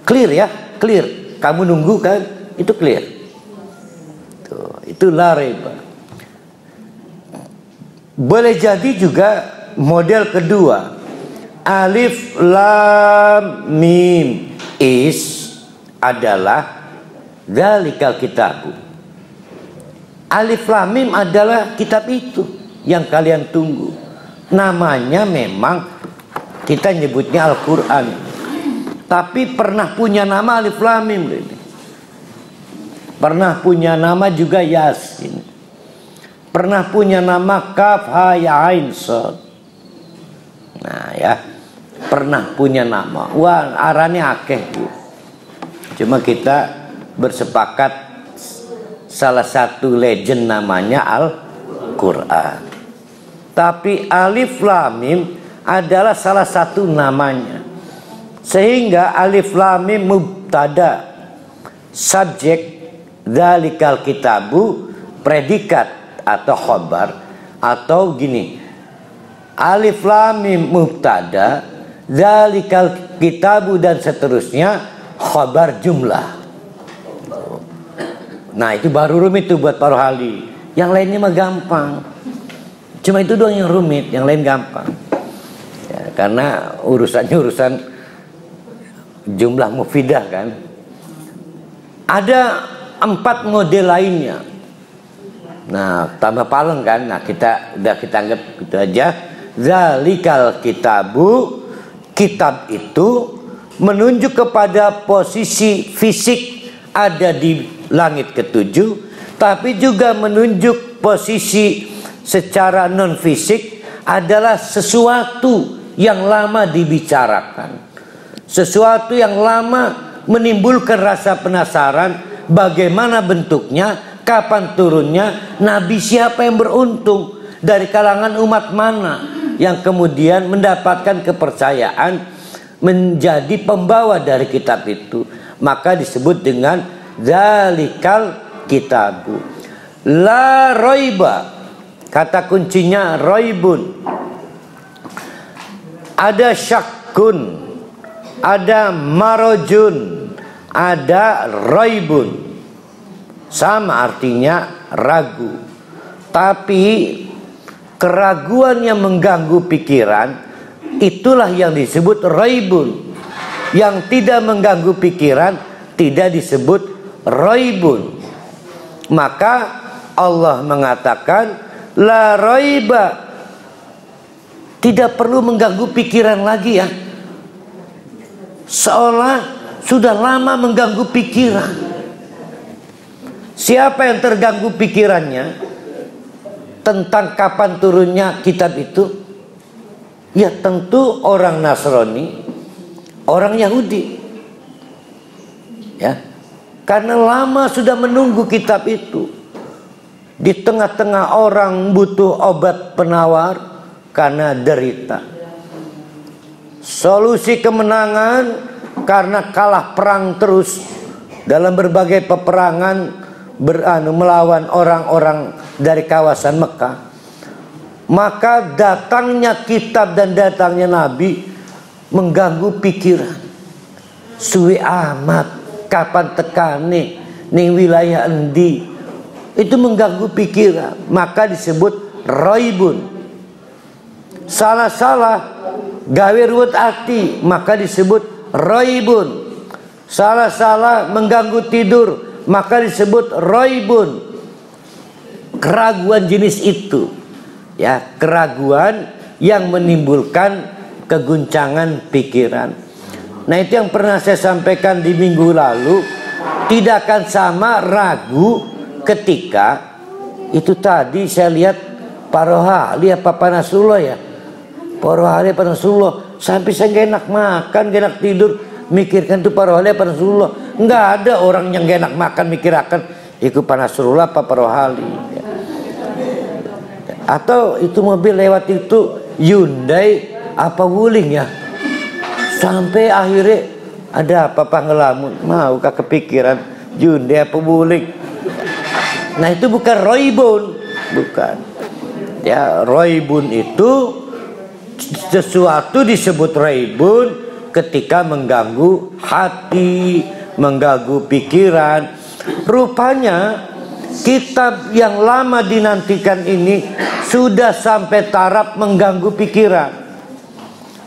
Clear ya, clear. Kamu nunggu kan? Itu clear. Tuh, itu la raiba. Boleh jadi juga model kedua, alif lam mim is adalah zalikal kitabu. Alif lam mim adalah kitab itu yang kalian tunggu. Namanya memang kita nyebutnya Al-Quran, tapi pernah punya nama alif lam mim. Pernah punya nama juga Yasin. Pernah punya nama Kaf Ha Ya Ain Shad. Nah ya, pernah punya nama. Wah, arane akeh. Cuma kita bersepakat salah satu legend namanya Al-Quran. Tapi alif lam mim adalah salah satu namanya. Sehingga alif lam mim mubtada, subjek, dzalikal kitabu, predikat atau khabar, atau gini, alif lam mim mubtada, dzalikal kitabu dan seterusnya khabar jumlah. Nah, itu baru rumit tuh buat para ahli. Yang lainnya mah gampang. Cuma itu doang yang rumit, yang lain gampang. Ya, karena urusannya urusan jumlah mufidah kan. Ada 4 model lainnya. Nah, tambah paleng kan. Nah, kita anggap gitu aja. Zalikal kitabu, kitab itu menunjuk kepada posisi fisik ada di langit ke-7, tapi juga menunjuk posisi secara non fisik adalah sesuatu yang lama dibicarakan, sesuatu yang lama menimbulkan rasa penasaran, bagaimana bentuknya, kapan turunnya, nabi siapa yang beruntung, dari kalangan umat mana yang kemudian mendapatkan kepercayaan menjadi pembawa dari kitab itu. Maka disebut dengan zalikal kitabu la roiba. Kata kuncinya roibun. Ada syakkun, ada marojun, ada roibun. Sama artinya ragu. Tapi keraguan yang mengganggu pikiran, itulah yang disebut roibun. Yang tidak mengganggu pikiran tidak disebut roibun. Maka Allah mengatakan la roiba, tidak perlu mengganggu pikiran lagi ya. Seolah sudah lama mengganggu pikiran. Siapa yang terganggu pikirannya tentang kapan turunnya kitab itu? Ya tentu orang Nasrani, orang Yahudi. Ya, karena lama sudah menunggu kitab itu. Di tengah-tengah orang butuh obat penawar karena derita. Solusi kemenangan karena kalah perang terus dalam berbagai peperangan melawan orang-orang dari kawasan Mekah. Maka datangnya kitab dan datangnya Nabi mengganggu pikiran. Suwi amat, kapan tekane ning wilayah endi, itu mengganggu pikiran. Maka disebut roibun. Salah-salah gawe ruwet hati, maka disebut roibun. Salah-salah mengganggu tidur, maka disebut roibun. Keraguan jenis itu, ya, keraguan yang menimbulkan keguncangan pikiran. Nah, itu yang pernah saya sampaikan di minggu lalu. Tidak akan sama ragu ketika itu tadi saya lihat Pak Rohali apa Pak Nasrullah ya, Pak Rohali Pak Nasrullah, sampai saya gak enak makan, gak enak tidur mikirkan tuh Pak Rohali Pak Nasrullah. Nggak ada orang yang gak enak makan mikirkan itu Pak Nasrullah apa Pak Rohali ya. Atau itu mobil lewat itu Hyundai apa Wuling ya, sampai akhirnya ada apa ngelamun, mau kah kepikiran Hyundai apa Wuling. Nah itu bukan roibun, bukan. Ya, roibun itu sesuatu disebut roibun ketika mengganggu hati, mengganggu pikiran. Rupanya kitab yang lama dinantikan ini sudah sampai taraf mengganggu pikiran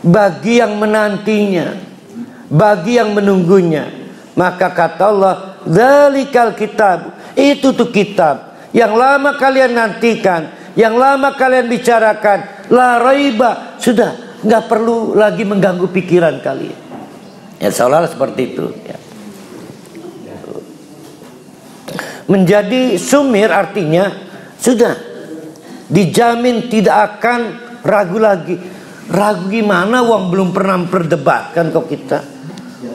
bagi yang menantinya, bagi yang menunggunya. Maka kata Allah, zalikal kitab, itu tuh kitab yang lama kalian nantikan, yang lama kalian bicarakan, la raiba, sudah nggak perlu lagi mengganggu pikiran kalian. Ya seolah seperti itu ya. Menjadi sumir artinya sudah dijamin tidak akan ragu lagi. Ragu gimana, wong belum pernah memperdebatkan kok kita.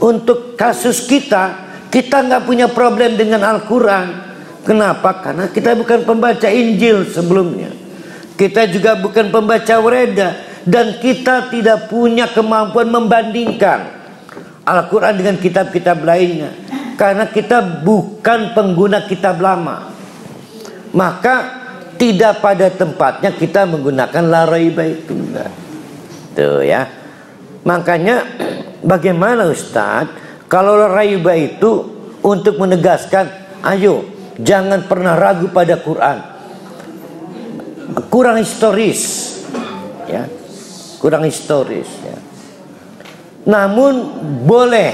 Untuk kasus kita nggak punya problem dengan Al-Quran. Kenapa? Karena kita bukan pembaca Injil sebelumnya. Kita juga bukan pembaca Wereda. Dan kita tidak punya kemampuan membandingkan Al-Quran dengan kitab-kitab lainnya. Karena kita bukan pengguna kitab lama. Maka tidak pada tempatnya kita menggunakan la raiba itu. Tuh ya. Makanya bagaimana Ustaz kalau la raiba itu untuk menegaskan, ayo jangan pernah ragu pada Quran. Kurang historis ya. Kurang historis ya. Namun boleh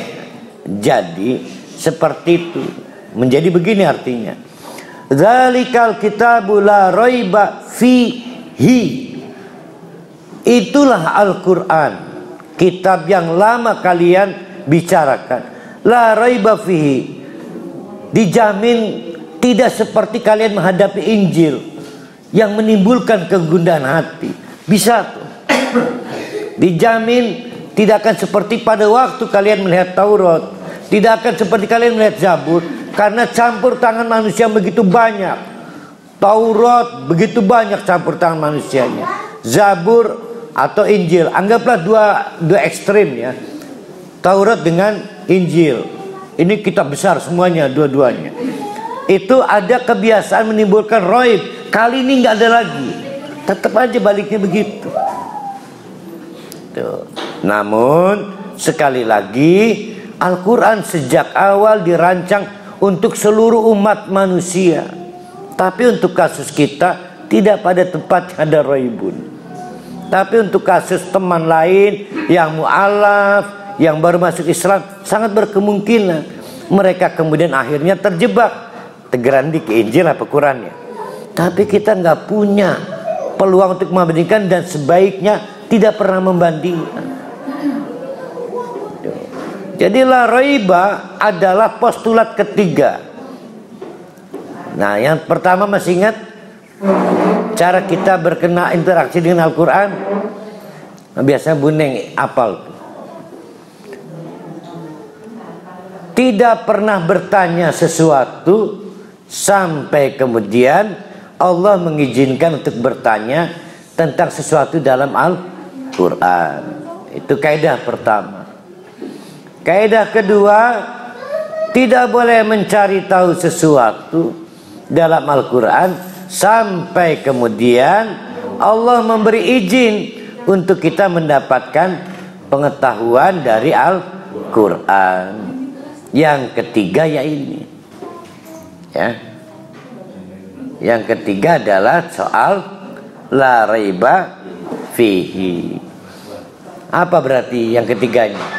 jadi seperti itu. Menjadi begini artinya. Zalikal kitabu la raiba fihi. Itulah Al-Quran, kitab yang lama kalian bicarakan. La raiba fihi, dijamin tidak seperti kalian menghadapi Injil yang menimbulkan kegundahan hati. Bisa tuh. Dijamin Tidak akan seperti pada waktu kalian melihat Taurat, tidak akan seperti kalian melihat Zabur, karena campur tangan manusia begitu banyak. Taurat begitu banyak campur tangan manusianya. Zabur atau Injil, anggaplah dua ekstrim ya. Taurat dengan Injil, ini kitab besar semuanya, dua-duanya. Itu ada kebiasaan menimbulkan roib. Kali ini nggak ada lagi, tetap aja baliknya begitu. Tuh. Namun sekali lagi, Al-Quran sejak awal dirancang untuk seluruh umat manusia. Tapi untuk kasus kita tidak pada tempatnya ada roibun. Tapi untuk kasus teman lain yang mu'alaf, yang baru masuk Islam, sangat berkemungkinan mereka kemudian akhirnya terjebak tegeran di Injil apa Qurannya. Tapi kita nggak punya peluang untuk membandingkan, dan sebaiknya tidak pernah membandingkan. Jadi la raiba adalah postulat ketiga. Nah, yang pertama masih ingat cara kita berkena interaksi dengan Al-Quran? Biasanya Bu Neng apal. Tidak pernah bertanya sesuatu sampai kemudian Allah mengizinkan untuk bertanya tentang sesuatu dalam Al-Quran. Itu kaidah pertama. Kaidah kedua, tidak boleh mencari tahu sesuatu dalam Al-Quran sampai kemudian Allah memberi izin untuk kita mendapatkan pengetahuan dari Al-Quran. Yang ketiga ya ini ya. Yang ketiga adalah soal la raiba fihi. Apa berarti yang ketiganya?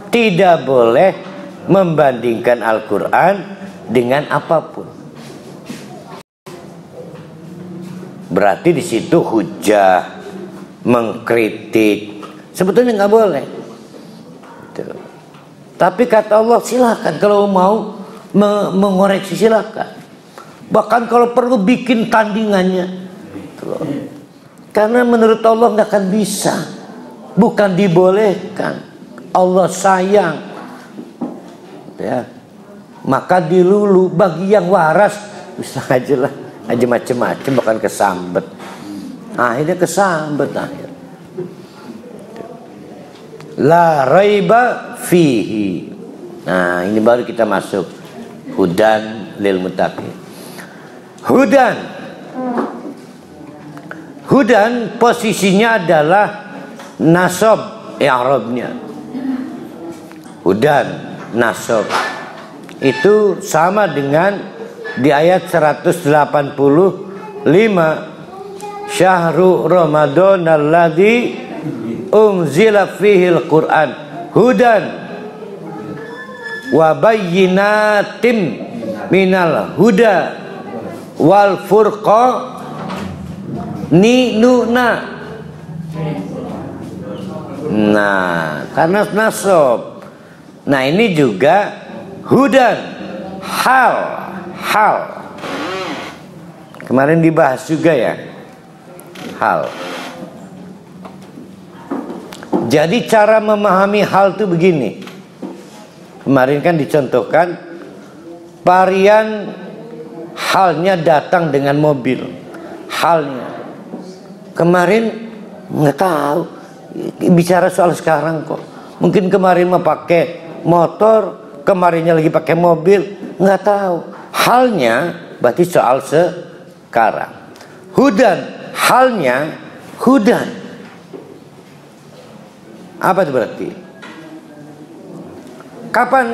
Tidak boleh membandingkan Al-Quran dengan apapun. Berarti di situ hujah, mengkritik, sebetulnya nggak boleh. Tuh. Tapi kata Allah silakan kalau mau mengoreksi silakan. Bahkan kalau perlu bikin tandingannya. Tuh. Karena menurut Allah nggak akan bisa, bukan dibolehkan. Allah sayang, ya. Maka dilulu bagi yang waras bisa aja lah. Aja macem-macem bahkan kesambet. Akhirnya kesambet akhir. La raiba fihi. Nah, ini baru kita masuk hudan lil muttaqin. Hudan. Hudan posisinya adalah nasab i'rabnya. Hudan nasab. Itu sama dengan di ayat 185, Syahrul Ramadan alladzi unzila fihil Qur'an hudan wa bayyinatim minal huda wal furqanina. Nah, karena nasab. Nah, ini juga hudan hal. Kemarin dibahas juga ya, hal. Jadi cara memahami hal itu begini. Kemarin kan dicontohkan varian halnya datang dengan mobil. Halnya. Kemarin nggak tahu, bicara soal sekarang kok. Mungkin kemarin mau pakai motor, kemarinnya lagi pakai mobil, nggak tahu. Halnya berarti soal sekarang. Hudan, halnya hudan. Apa itu berarti? Kapan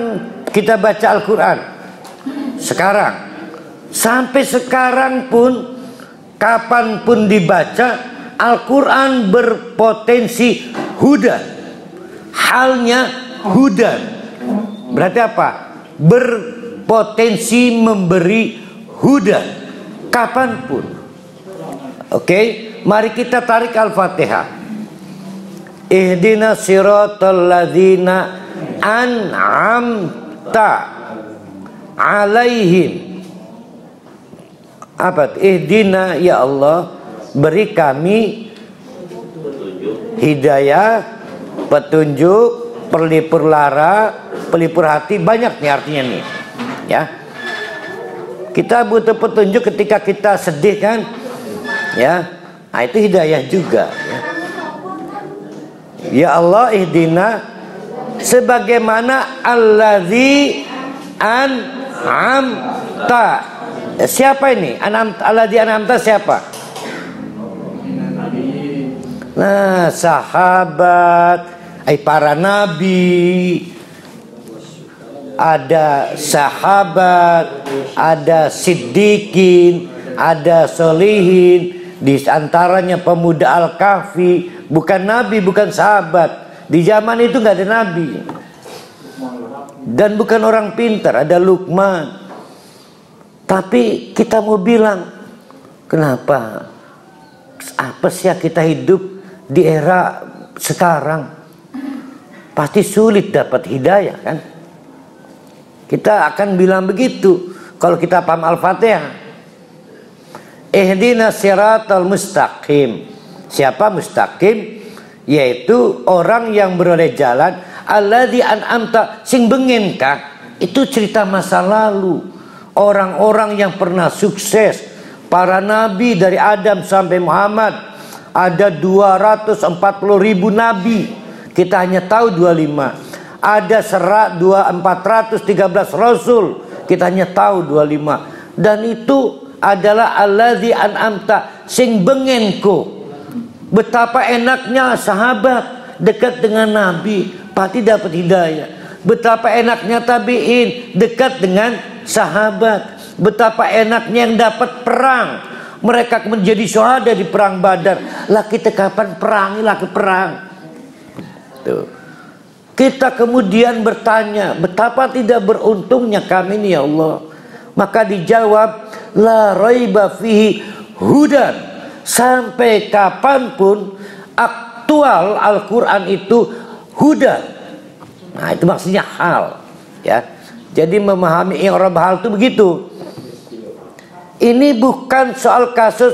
kita baca Al-Quran? Sekarang. Sampai sekarang pun, kapanpun dibaca, Al-Quran berpotensi hudan. Halnya hudan. Berarti apa? Berpotensi memberi hudan kapanpun. Oke, mari kita tarik Al-Fatihah. Ihdinas siratal ladzina an'amta alaihim. Apa? Ihdina ya Allah, beri kami hidayah petunjuk, pelipur lara, pelipur hati, banyak nih artinya nih. Ya. Kita butuh petunjuk ketika kita sedih kan? Ya. Nah, itu hidayah juga, ya. Ya Allah ihdina sebagaimana allazi an'amta. Siapa ini? Allazi an'amta siapa? Nah, sahabat, para nabi, ada sahabat, ada siddiqin, ada solihin, di antaranya pemuda Al-Kahfi. Bukan nabi, bukan sahabat. Di zaman itu nggak ada nabi. Dan bukan orang pintar, ada Luqman. Tapi kita mau bilang, kenapa? Apa sih kita hidup di era sekarang? Pasti sulit dapat hidayah kan? Kita akan bilang begitu kalau kita paham Al-Fatihah. Ihdinas siratal mustaqim. Siapa mustaqim? Yaitu orang yang beroleh jalan alladzi an'amta sing bengengkah. Itu cerita masa lalu. Orang-orang yang pernah sukses, para nabi dari Adam sampai Muhammad, ada 240.000 nabi. Kita hanya tahu 25. Ada 413 rasul. Kita hanya tahu 25. Dan itu adalah alladzi an'amta sing bengenku. Betapa enaknya sahabat dekat dengan Nabi, pasti dapat hidayah. Betapa enaknya tabi'in dekat dengan sahabat. Betapa enaknya yang dapat perang. Mereka menjadi syuhada di perang Badar. Lah kita kapan perangilah ke perang? Tuh. Kita kemudian bertanya, betapa tidak beruntungnya kami ini ya Allah. Maka dijawab, la raiba fihi hudan. Sampai kapanpun aktual Al-Quran itu hudan. Nah itu maksudnya hal, ya. Jadi memahami i'rab hal itu begitu. Ini bukan soal kasus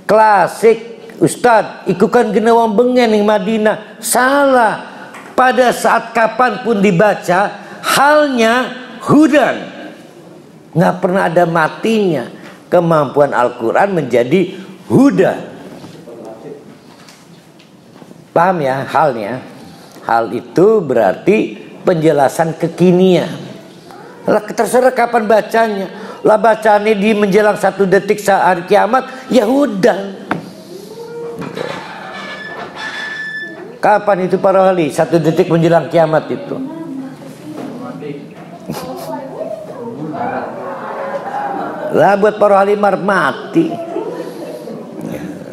klasik, Ustadz ikukan genawang bengen yang Madinah. Salah. Pada saat kapanpun dibaca, halnya hudan. Nggak pernah ada matinya. Kemampuan Al-Quran menjadi huda. Paham ya halnya? Hal itu berarti penjelasan kekinian. Lah terserah kapan bacanya. Lah bacanya di menjelang 1 detik saat kiamat, ya hudan. Kapan itu para wali? 1 detik menjelang kiamat itu. Lah buat para wali mati.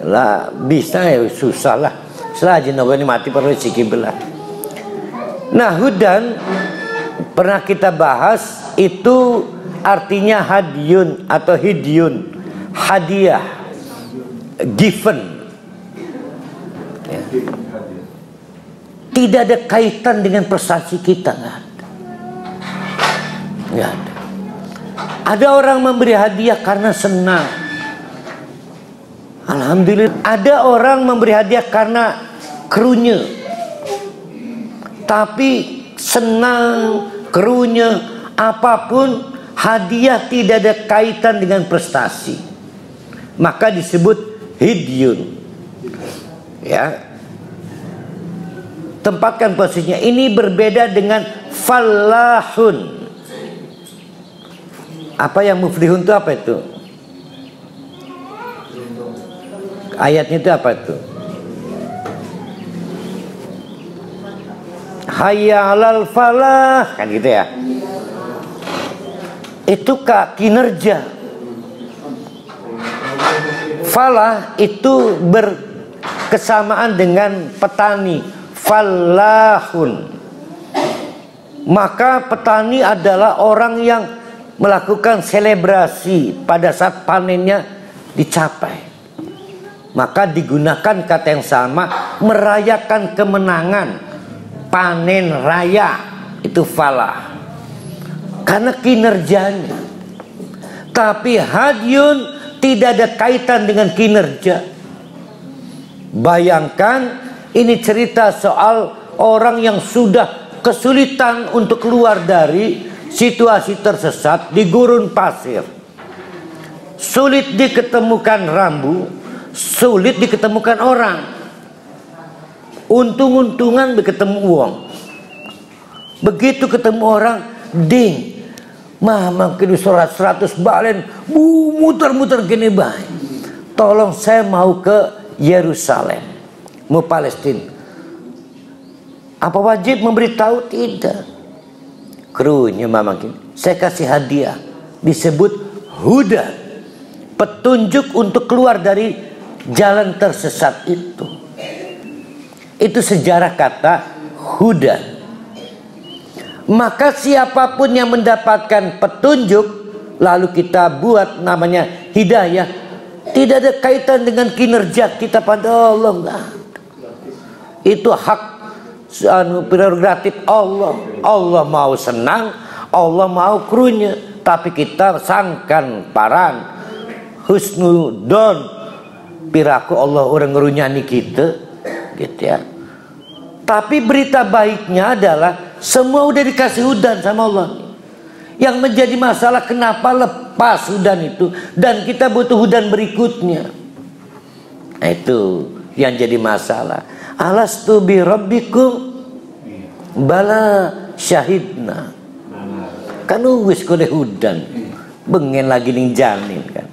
Lah bisa ya susah lah. Selagi ini mati perlu sikiblah. Nah hudan pernah kita bahas itu artinya hadiyun atau hidyun, hadiah, given. Ya. Tidak ada kaitan dengan prestasi kita, nggak ada. Nggak ada. Ada orang memberi hadiah karena senang. Alhamdulillah. Ada orang memberi hadiah karena kerunya. Tapi senang, kerunya, apapun hadiah tidak ada kaitan dengan prestasi. Maka disebut hidyun. Ya. Tempatkan posisinya. Ini berbeda dengan falahun. Apa yang muflihun itu apa itu? Ayatnya itu apa itu? Hayya 'alal falah, kan gitu ya. Itu kinerja. Falah itu berkesamaan dengan petani. Falahun. Maka petani adalah orang yang melakukan selebrasi pada saat panennya dicapai. Maka digunakan kata yang sama, merayakan kemenangan, panen raya, itu falah. Karena kinerjanya. Tapi hadyun tidak ada kaitan dengan kinerja. Bayangkan Ini cerita soal orang yang sudah kesulitan untuk keluar dari situasi tersesat di gurun pasir. Sulit diketemukan rambu, sulit diketemukan orang. Untung-untungan ketemu uang. Begitu ketemu orang, ding, mah kini surat 100 balen, muter-muter gini baik. Tolong saya mau ke Yerusalem, mau Palestina. Apa wajib memberitahu? Tidak. Krunya mama gini, saya kasih hadiah, disebut huda, petunjuk untuk keluar dari jalan tersesat itu. Itu sejarah kata huda. Maka siapapun yang mendapatkan petunjuk lalu kita buat namanya hidayah, tidak ada kaitan dengan kinerja kita pada Allah, enggak. Itu hak prerogatif Allah. Allah mau senang, Allah mau krunya, tapi kita sangkan paran husnudon piraku Allah orang ngerunyani kita, gitu ya. Tapi berita baiknya adalah semua udah dikasih hudan sama Allah. Yang menjadi masalah kenapa lepas hudan itu dan kita butuh hudan berikutnya. Nah, itu yang jadi masalah. Alastu bi rabbikum bala syahidna. Kan wis kode hudan. Bengen lagi ning janin kan.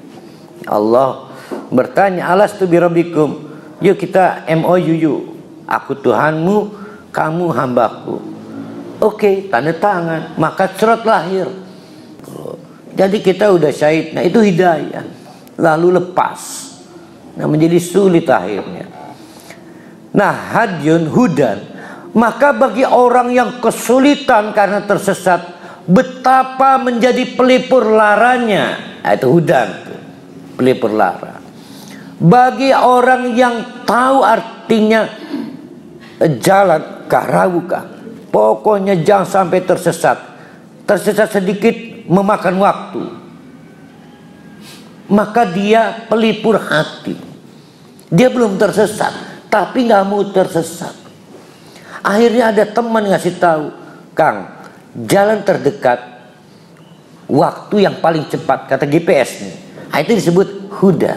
Allah bertanya, alastu bi rabbikum. Yuk kita MOU yuk. Aku Tuhanmu, kamu hambaku. Oke, tanda tangan, maka surat lahir. Jadi kita udah syahid. Nah, itu hidayah. Lalu lepas. Nah, menjadi sulit akhirnya. Nah, hadyun hudan. Maka bagi orang yang kesulitan karena tersesat, betapa menjadi pelipur laranya. Nah, itu hudan, pelipur lara. Bagi orang yang tahu artinya jalan karawuka, pokoknya jangan sampai tersesat. Tersesat sedikit memakan waktu. Maka dia pelipur hati. Dia belum tersesat, tapi nggak mau tersesat. Akhirnya ada teman ngasih tahu, Kang, jalan terdekat, waktu yang paling cepat, kata GPS nih. Nah, itu disebut huda.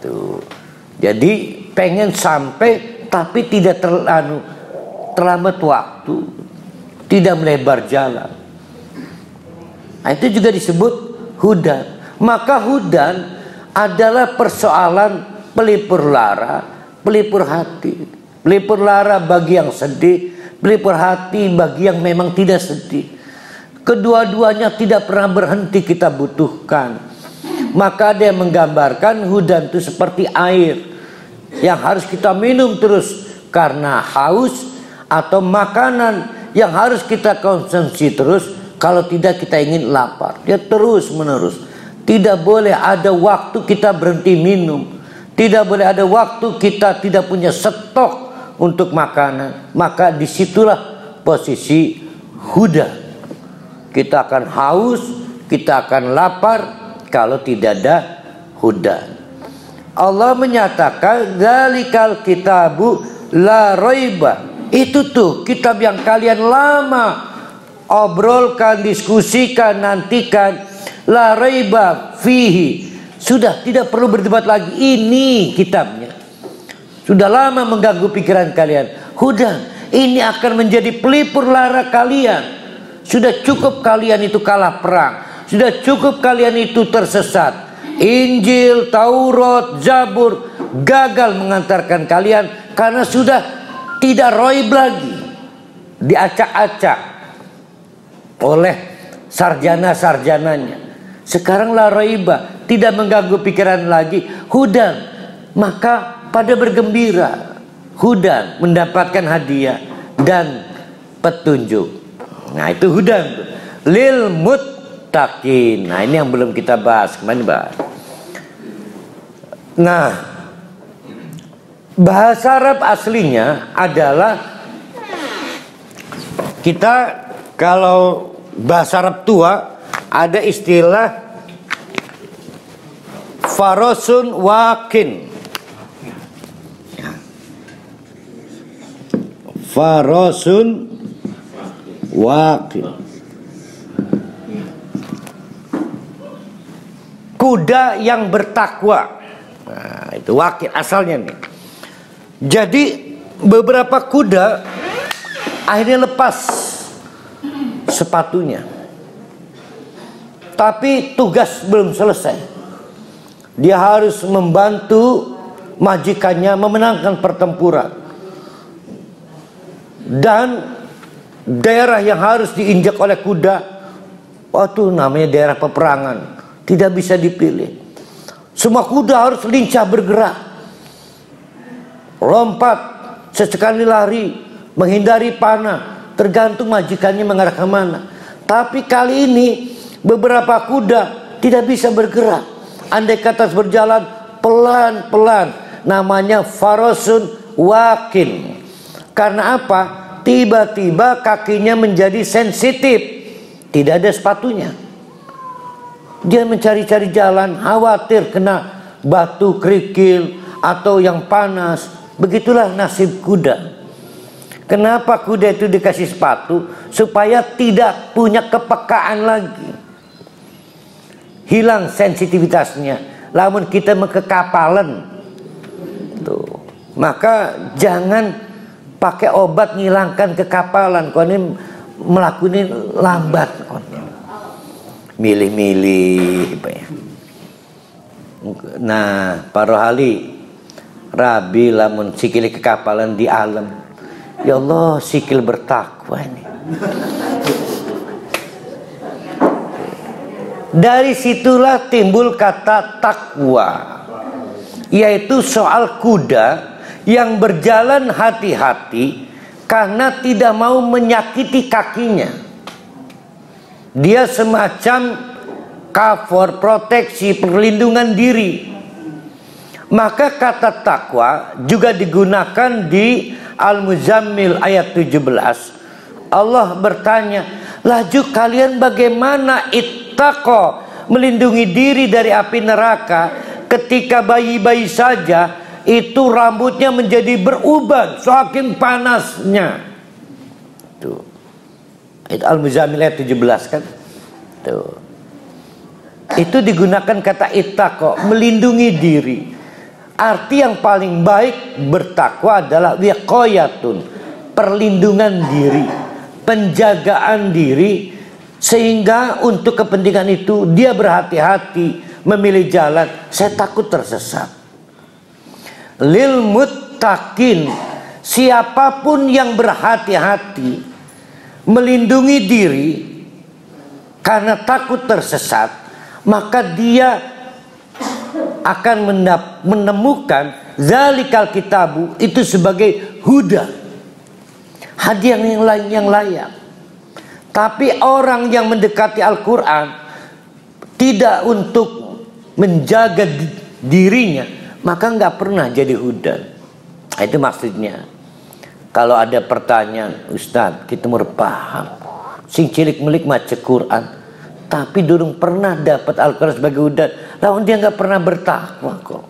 Tuh. Jadi pengen sampai tapi tidak terlambat waktu, tidak melebar jalan. Nah, itu juga disebut hudan. Maka hudan adalah persoalan pelipur lara, pelipur hati. Pelipur lara bagi yang sedih, pelipur hati bagi yang memang tidak sedih. Kedua-duanya tidak pernah berhenti kita butuhkan. Maka dia menggambarkan hudan itu seperti air yang harus kita minum terus karena haus, atau makanan yang harus kita konsumsi terus kalau tidak kita ingin lapar. Dia terus menerus. Tidak boleh ada waktu kita berhenti minum. Tidak boleh ada waktu kita tidak punya stok untuk makanan. Maka disitulah posisi huda. Kita akan haus, kita akan lapar kalau tidak ada huda. Allah menyatakan dzalikal kitabu la raiba. Itu tuh kitab yang kalian lama obrolkan, diskusikan, nantikan. La raiba fihi. Sudah tidak perlu berdebat lagi, ini kitabnya. Sudah lama mengganggu pikiran kalian. Hudan, ini akan menjadi pelipur lara kalian. Sudah cukup kalian itu kalah perang. Sudah cukup kalian itu tersesat. Injil, Taurat, Zabur gagal mengantarkan kalian karena sudah tidak roib lagi, diacak-acak oleh sarjana-sarjananya. Sekarang la raiba, tidak mengganggu pikiran lagi, hudan. Maka pada bergembira, hudan, mendapatkan hadiah dan petunjuk. Nah, itu hudan lil muttaqin. Nah, ini yang belum kita bahas, kemarin bahas. Nah, bahasa Arab aslinya adalah, kita kalau bahasa Arab tua ada istilah farasun wakin. farasun waqil. Kuda yang bertakwa. Nah, itu wakil asalnya nih. Jadi beberapa kuda akhirnya lepas sepatunya. Tapi tugas belum selesai. Dia harus membantu majikannya memenangkan pertempuran. Dan daerah yang harus diinjak oleh kuda, itu namanya daerah peperangan. Tidak bisa dipilih. Semua kuda harus lincah bergerak, lompat, sesekali lari, menghindari panah, tergantung majikannya mengarah ke mana. Tapi kali ini beberapa kuda tidak bisa bergerak. Andai kata berjalan pelan-pelan, namanya farasun wakin. Karena apa? Tiba-tiba kakinya menjadi sensitif, tidak ada sepatunya. Dia mencari-cari jalan, khawatir kena batu kerikil atau yang panas. Begitulah nasib kuda. Kenapa kuda itu dikasih sepatu? Supaya tidak punya kepekaan lagi, hilang sensitivitasnya. Lamun kita mengkekapalan tuh, maka jangan pakai obat ngilangkan kekapalan. Kau ini melakukan lambat. Milih-milih. Nah, para rohali Rabi lamun sikil kekapalan di alam. Ya Allah, sikil bertakwa ini. Dari situlah timbul kata takwa, yaitu soal kuda yang berjalan hati-hati karena tidak mau menyakiti kakinya. Dia semacam cover, proteksi, perlindungan diri. Maka kata takwa juga digunakan di Al-Muzammil ayat 17. Allah bertanya, laju kalian bagaimana ittaqo, melindungi diri dari api neraka, ketika bayi-bayi saja itu rambutnya menjadi beruban saking panasnya. Tuh. Itu Al-Muzammil ayat 17 kan. Tuh. Itu digunakan kata ittaqo, melindungi diri. Arti yang paling baik bertakwa adalah wiqayatun, perlindungan diri, penjagaan diri, sehingga untuk kepentingan itu dia berhati-hati memilih jalan. Saya takut tersesat. Lil muttaqin, siapapun yang berhati-hati melindungi diri karena takut tersesat, maka dia akan menemukan zalikal kitabu itu sebagai huda, hadiah yang layak. Tapi orang yang mendekati Al-Quran tidak untuk menjaga dirinya, maka nggak pernah jadi huda. Itu maksudnya. Kalau ada pertanyaan, Ustaz, kita mau paham, sing cilik melik maca Quran, tapi durung pernah dapat Al-Quran sebagai hudan. Lawan dia nggak pernah bertakwa kok.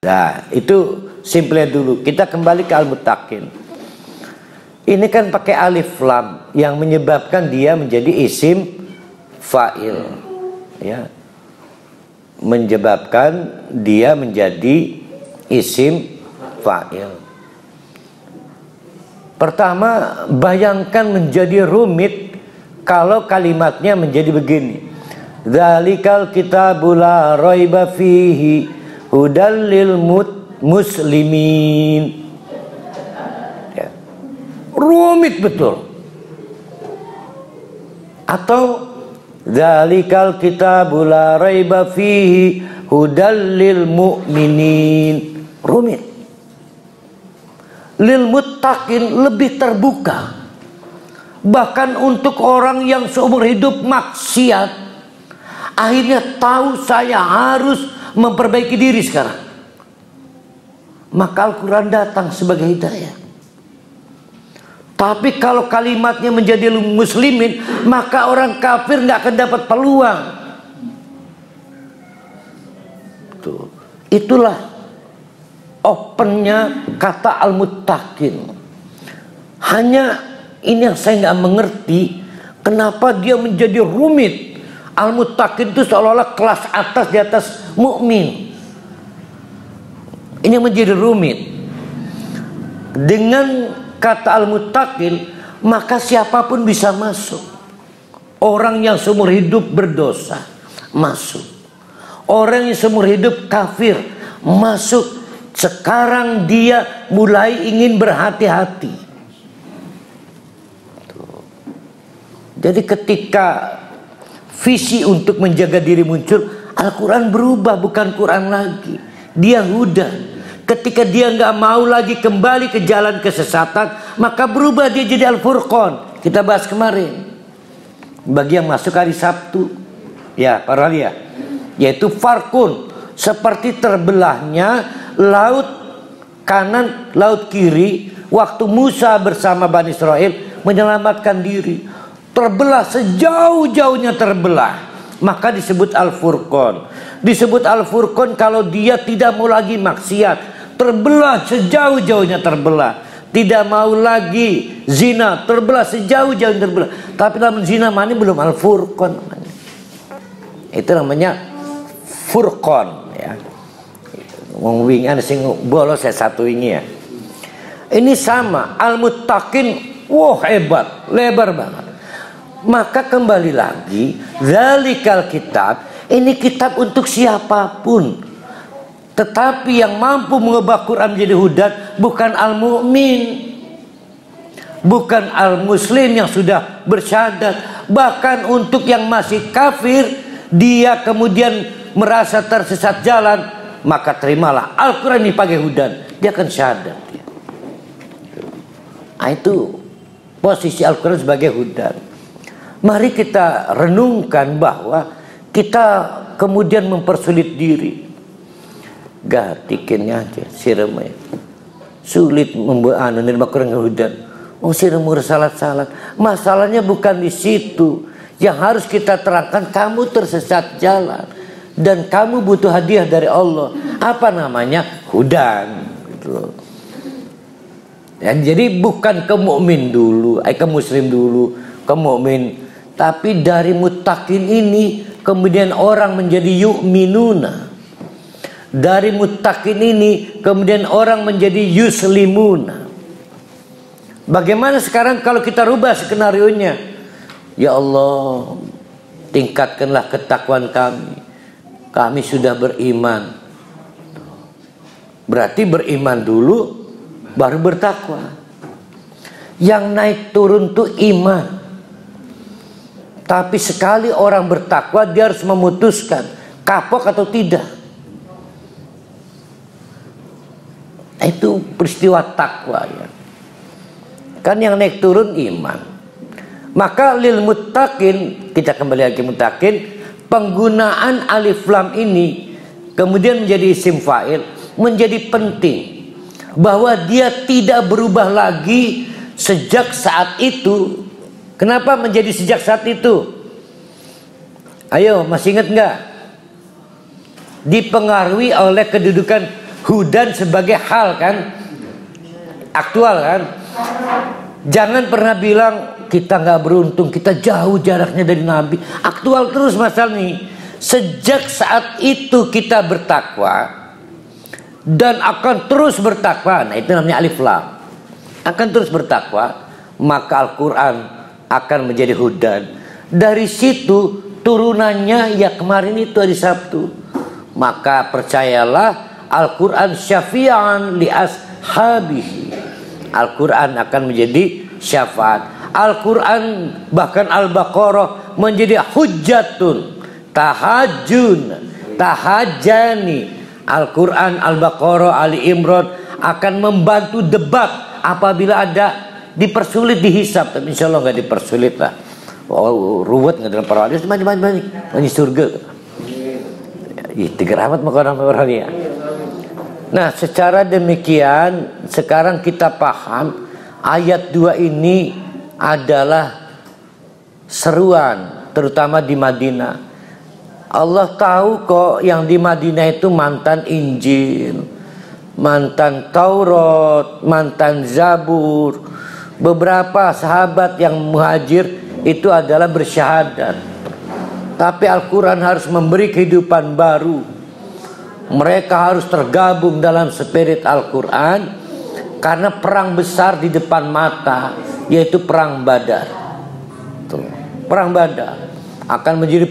Nah, itu simple dulu. Kita kembali ke Al-Muttaqin. Ini kan pakai alif lam yang menyebabkan dia menjadi isim fa'il, ya. Menyebabkan dia menjadi isim fa'il. Pertama, bayangkan menjadi rumit kalau kalimatnya menjadi begini. Dzalikal kitabu la raiba fihi hudal lil muslimin. Ya. Rumit betul. Atau dzalikal kitabu la raiba fihi hudal lil mu'minin. Rumit. Lil muttaqin lebih terbuka. Bahkan untuk orang yang seumur hidup maksiat, akhirnya tahu saya harus memperbaiki diri sekarang. Maka Al-Quran datang sebagai hidayah. Tapi kalau kalimatnya menjadi muslimin, maka orang kafir nggak akan dapat peluang. Tuh. Itulah opennya kata al-muttaqin. Hanya ini yang saya nggak mengerti, kenapa dia menjadi rumit. Al-muttaqin itu seolah-olah kelas atas di atas mukmin. Ini yang menjadi rumit. Dengan kata al-muttaqin, maka siapapun bisa masuk. Orang yang seumur hidup berdosa masuk. Orang yang seumur hidup kafir masuk. Sekarang dia mulai ingin berhati-hati. Jadi ketika visi untuk menjaga diri muncul, Al-Quran berubah, bukan Quran lagi. Dia huda. Ketika dia nggak mau lagi kembali ke jalan kesesatan, maka berubah dia jadi Al-Furqan. Kita bahas kemarin. Bagi yang masuk hari Sabtu, ya para lihat, yaitu farkun, seperti terbelahnya laut kanan, laut kiri, waktu Musa bersama Bani Israel menyelamatkan diri. Terbelah sejauh-jauhnya terbelah, maka disebut Al-Furqan. Disebut Al-Furqan kalau dia tidak mau lagi maksiat, terbelah sejauh-jauhnya terbelah. Tidak mau lagi zina, terbelah sejauh-jauhnya terbelah. Tapi dalam zina mana belum Al-Furqan namanya. Itu namanya Furqan, ya. Wong wingan sing bolos saya satu ini ya. Ini sama Al-Muttaqin, wah hebat, lebar banget. Maka kembali lagi, zalikal kitab, ini kitab untuk siapapun. Tetapi yang mampu mengubah Quran menjadi hudan bukan al-mu'min, bukan al-muslim yang sudah bersyahadat. Bahkan untuk yang masih kafir, dia kemudian merasa tersesat jalan, maka terimalah Al-Quran ini pakai hudan, dia akan syahadat. Nah, itu posisi Al-Quran sebagai hudan. Mari kita renungkan bahwa kita kemudian mempersulit diri. Gatikinnya aja siremnya sulit membuat nerima Quran hudan. Oh siremur salat-salat. Masalahnya bukan di situ. Yang harus kita terangkan, kamu tersesat jalan dan kamu butuh hadiah dari Allah. Apa namanya? Hudan. Gitu. Ya, jadi bukan ke mukmin dulu, ke muslim dulu, ke mukmin, tapi dari muttaqin ini kemudian orang menjadi yu'minuna. Dari muttaqin ini kemudian orang menjadi yuslimuna. Bagaimana sekarang kalau kita rubah skenarionya? Ya Allah, tingkatkanlah ketakwaan kami. Kami sudah beriman. Berarti beriman dulu baru bertakwa. Yang naik turun tuh iman. Tapi sekali orang bertakwa, dia harus memutuskan kapok atau tidak. Itu peristiwa takwa ya. Kan yang naik turun iman. Maka lil muttaqin, kita kembali lagi muttaqin, penggunaan alif lam ini kemudian menjadi isim fa'il menjadi penting, bahwa dia tidak berubah lagi sejak saat itu. Kenapa menjadi sejak saat itu? Ayo, masih ingat nggak? Dipengaruhi oleh kedudukan hudan sebagai hal kan, aktual kan. Jangan pernah bilang kita nggak beruntung, kita jauh jaraknya dari Nabi. Aktual terus masalah ini. Sejak saat itu kita bertakwa dan akan terus bertakwa. Nah itu namanya alif lam. Akan terus bertakwa, maka Al-Quran akan menjadi hudan. Dari situ turunannya ya kemarin itu hari Sabtu. Maka percayalah, Al-Quran syafi'an li ashabihi. Al-Quran akan menjadi syafaat. Al-Quran bahkan Al-Baqarah menjadi hujjatun, tahajun, tahajani. Al-Quran, Al-Baqarah, Ali Imran akan membantu debat apabila ada dipersulit dihisab. Tapi insya Allah nggak dipersulit lah. Oh, ruwet nggak dalam para hadis, mani surga. Tiga rahmat maka orang ya. Nah, secara demikian sekarang kita paham ayat 2 ini adalah seruan, terutama di Madinah. Allah tahu kok yang di Madinah itu mantan Injil, mantan Taurat, mantan Zabur. Beberapa sahabat yang muhajir itu adalah bersyahadat. Tapi Al-Quran harus memberi kehidupan baru. Mereka harus tergabung dalam spirit Al-Quran karena perang besar di depan mata, yaitu perang Badar. Perang Badar akan menjadi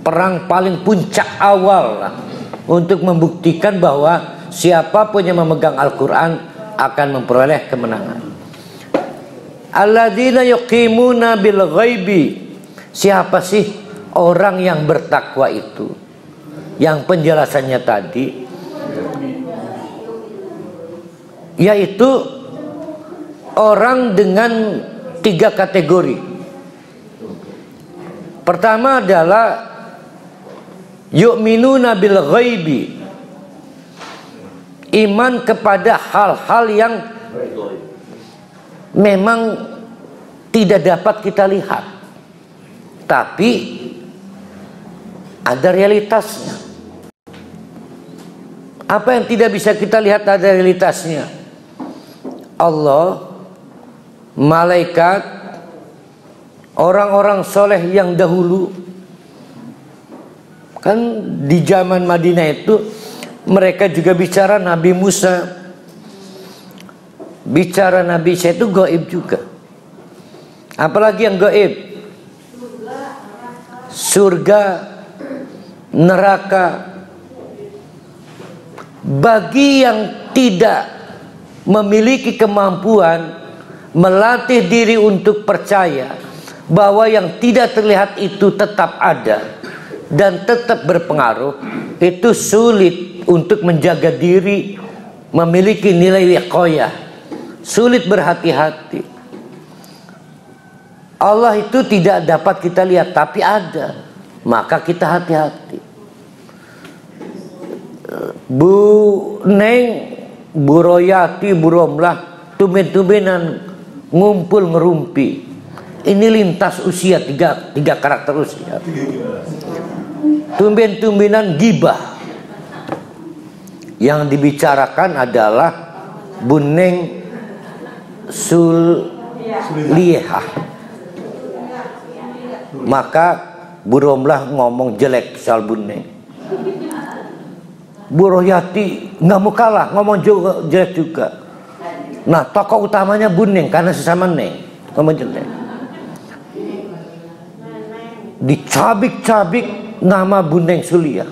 perang paling puncak awal untuk membuktikan bahwa siapapun yang memegang Al-Quran akan memperoleh kemenangan. Alladzina yuqimuna bil ghaibi. Siapa sih orang yang bertakwa itu? Yang penjelasannya tadi yaitu orang dengan 3 kategori. Pertama adalah yu'minuna bil ghaibi. Iman kepada hal-hal yang memang tidak dapat kita lihat, tapi ada realitasnya. Apa yang tidak bisa kita lihat ada realitasnya. Allah, malaikat, orang-orang soleh yang dahulu. Kan di zaman Madinah itu mereka juga bicara Nabi Musa, bicara Nabi Isa itu gaib juga. Apalagi yang gaib? Surga, neraka. Bagi yang tidak memiliki kemampuan melatih diri untuk percaya bahwa yang tidak terlihat itu tetap ada dan tetap berpengaruh, itu sulit untuk menjaga diri, memiliki nilai wiqayah, sulit berhati-hati. Allah itu tidak dapat kita lihat tapi ada, maka kita hati-hati. Bu Neng, Bu Royati, Bu Romlah tumben-tumbenan ngumpul ngerumpi. Ini lintas usia, tiga karakter usia. Tumben-tumbenan gibah. Yang dibicarakan adalah Bu Neng Sulihah. Maka Bu Romlah ngomong jelek soal Bu Neng. Bu Royati nggak mau kalah, ngomong juga jelek juga. Nah, tokoh utamanya Bu Neng karena sesama Neng ngomong jelek. Dicabik-cabik nama Bu Neng Sulihah.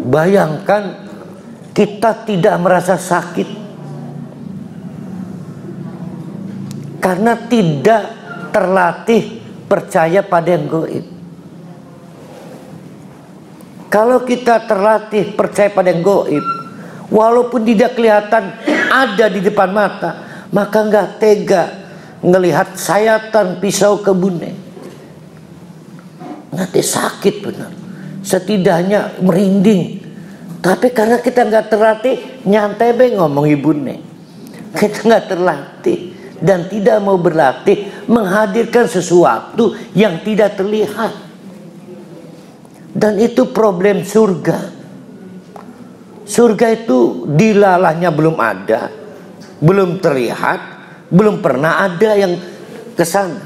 Bayangkan kita tidak merasa sakit karena tidak terlatih percaya pada yang gaib. Kalau kita terlatih percaya pada yang gaib, walaupun tidak kelihatan ada di depan mata, maka nggak tega ngelihat sayatan pisau ke Bu Neng. Nanti sakit benar, setidaknya merinding. Tapi karena kita nggak terlatih, nyantai be ngomong Ibu Neng. Kita nggak terlatih dan tidak mau berlatih menghadirkan sesuatu yang tidak terlihat. Dan itu problem surga. Surga itu dilalahnya belum ada, belum terlihat, belum pernah ada yang kesana.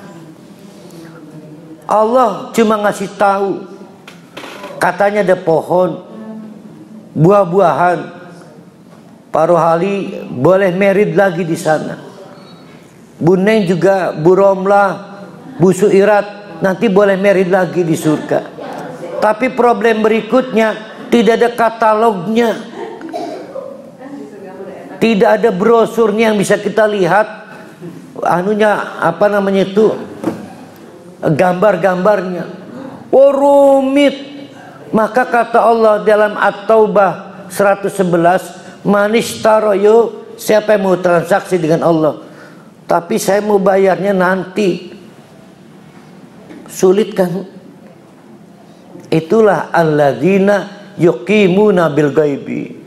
Allah cuma ngasih tahu, katanya ada pohon, buah-buahan, Pak Rohali boleh merit lagi di sana. Bu Neng juga, Bu Romlah, Bu Suirat nanti boleh merit lagi di surga. Tapi problem berikutnya, tidak ada katalognya, tidak ada brosurnya yang bisa kita lihat, gambar-gambarnya. Oh, rumit. Maka kata Allah dalam At-Taubah 111, manishtarayo, siapa yang mau transaksi dengan Allah, tapi saya mau bayarnya nanti, sulit kan? Itulah alladzina yuqimuna bil ghaibi.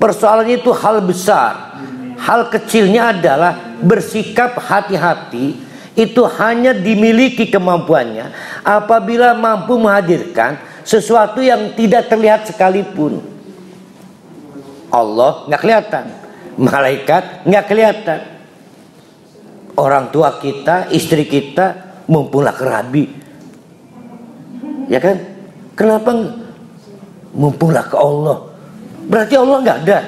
Persoalannya itu hal besar. Hal kecilnya adalah bersikap hati-hati. Itu hanya dimiliki kemampuannya apabila mampu menghadirkan sesuatu yang tidak terlihat sekalipun. Allah nggak kelihatan, malaikat nggak kelihatan, orang tua kita, istri kita, mumpung kerabi, ya kan? Kenapa mumpunglah ke Allah? Berarti Allah nggak ada.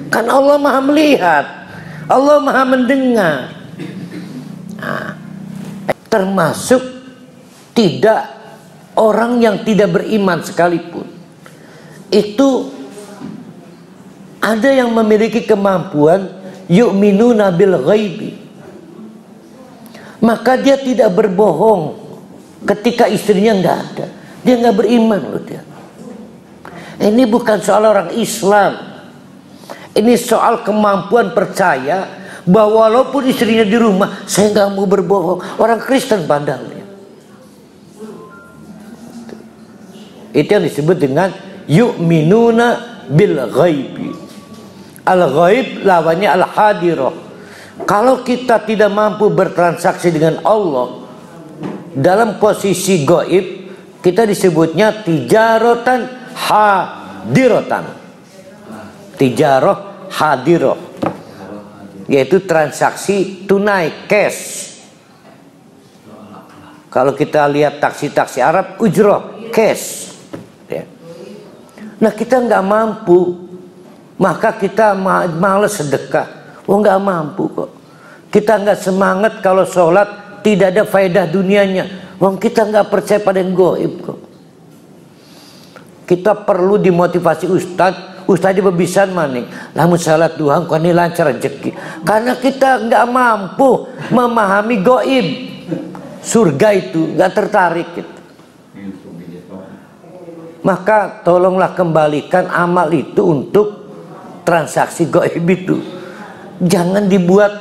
Kan Allah maha melihat, Allah maha mendengar. Nah, termasuk tidak orang yang tidak beriman sekalipun, itu ada yang memiliki kemampuan yu'minuna bil ghaibi. Maka dia tidak berbohong ketika istrinya nggak ada. Dia nggak beriman loh dia. Ini bukan soal orang Islam. Ini soal kemampuan percaya bahwa walaupun istrinya di rumah, saya nggak mau berbohong. Orang Kristen padahal. Itu yang disebut dengan yu'minuna bil ghaibi. Al-ghaib lawannya al-hadirah. Kalau kita tidak mampu bertransaksi dengan Allah dalam posisi gaib, kita disebutnya tijaratan hadiratan. Tijarah hadirah, yaitu transaksi tunai, cash. Kalau kita lihat taksi-taksi Arab, ujrah, cash. Ya. Nah, kita nggak mampu, maka kita malas sedekah. Oh, nggak mampu kok. Kita nggak semangat kalau sholat, tidak ada faedah dunianya. Wong kita nggak percaya pada yang gaib kok. Kita perlu dimotivasi ustadz berbisan maning. Lamun salat duha kok ini lancar rezeki. Karena kita nggak mampu memahami gaib. Surga itu nggak tertarik gitu. Maka tolonglah kembalikan amal itu untuk transaksi gaib itu. Jangan dibuat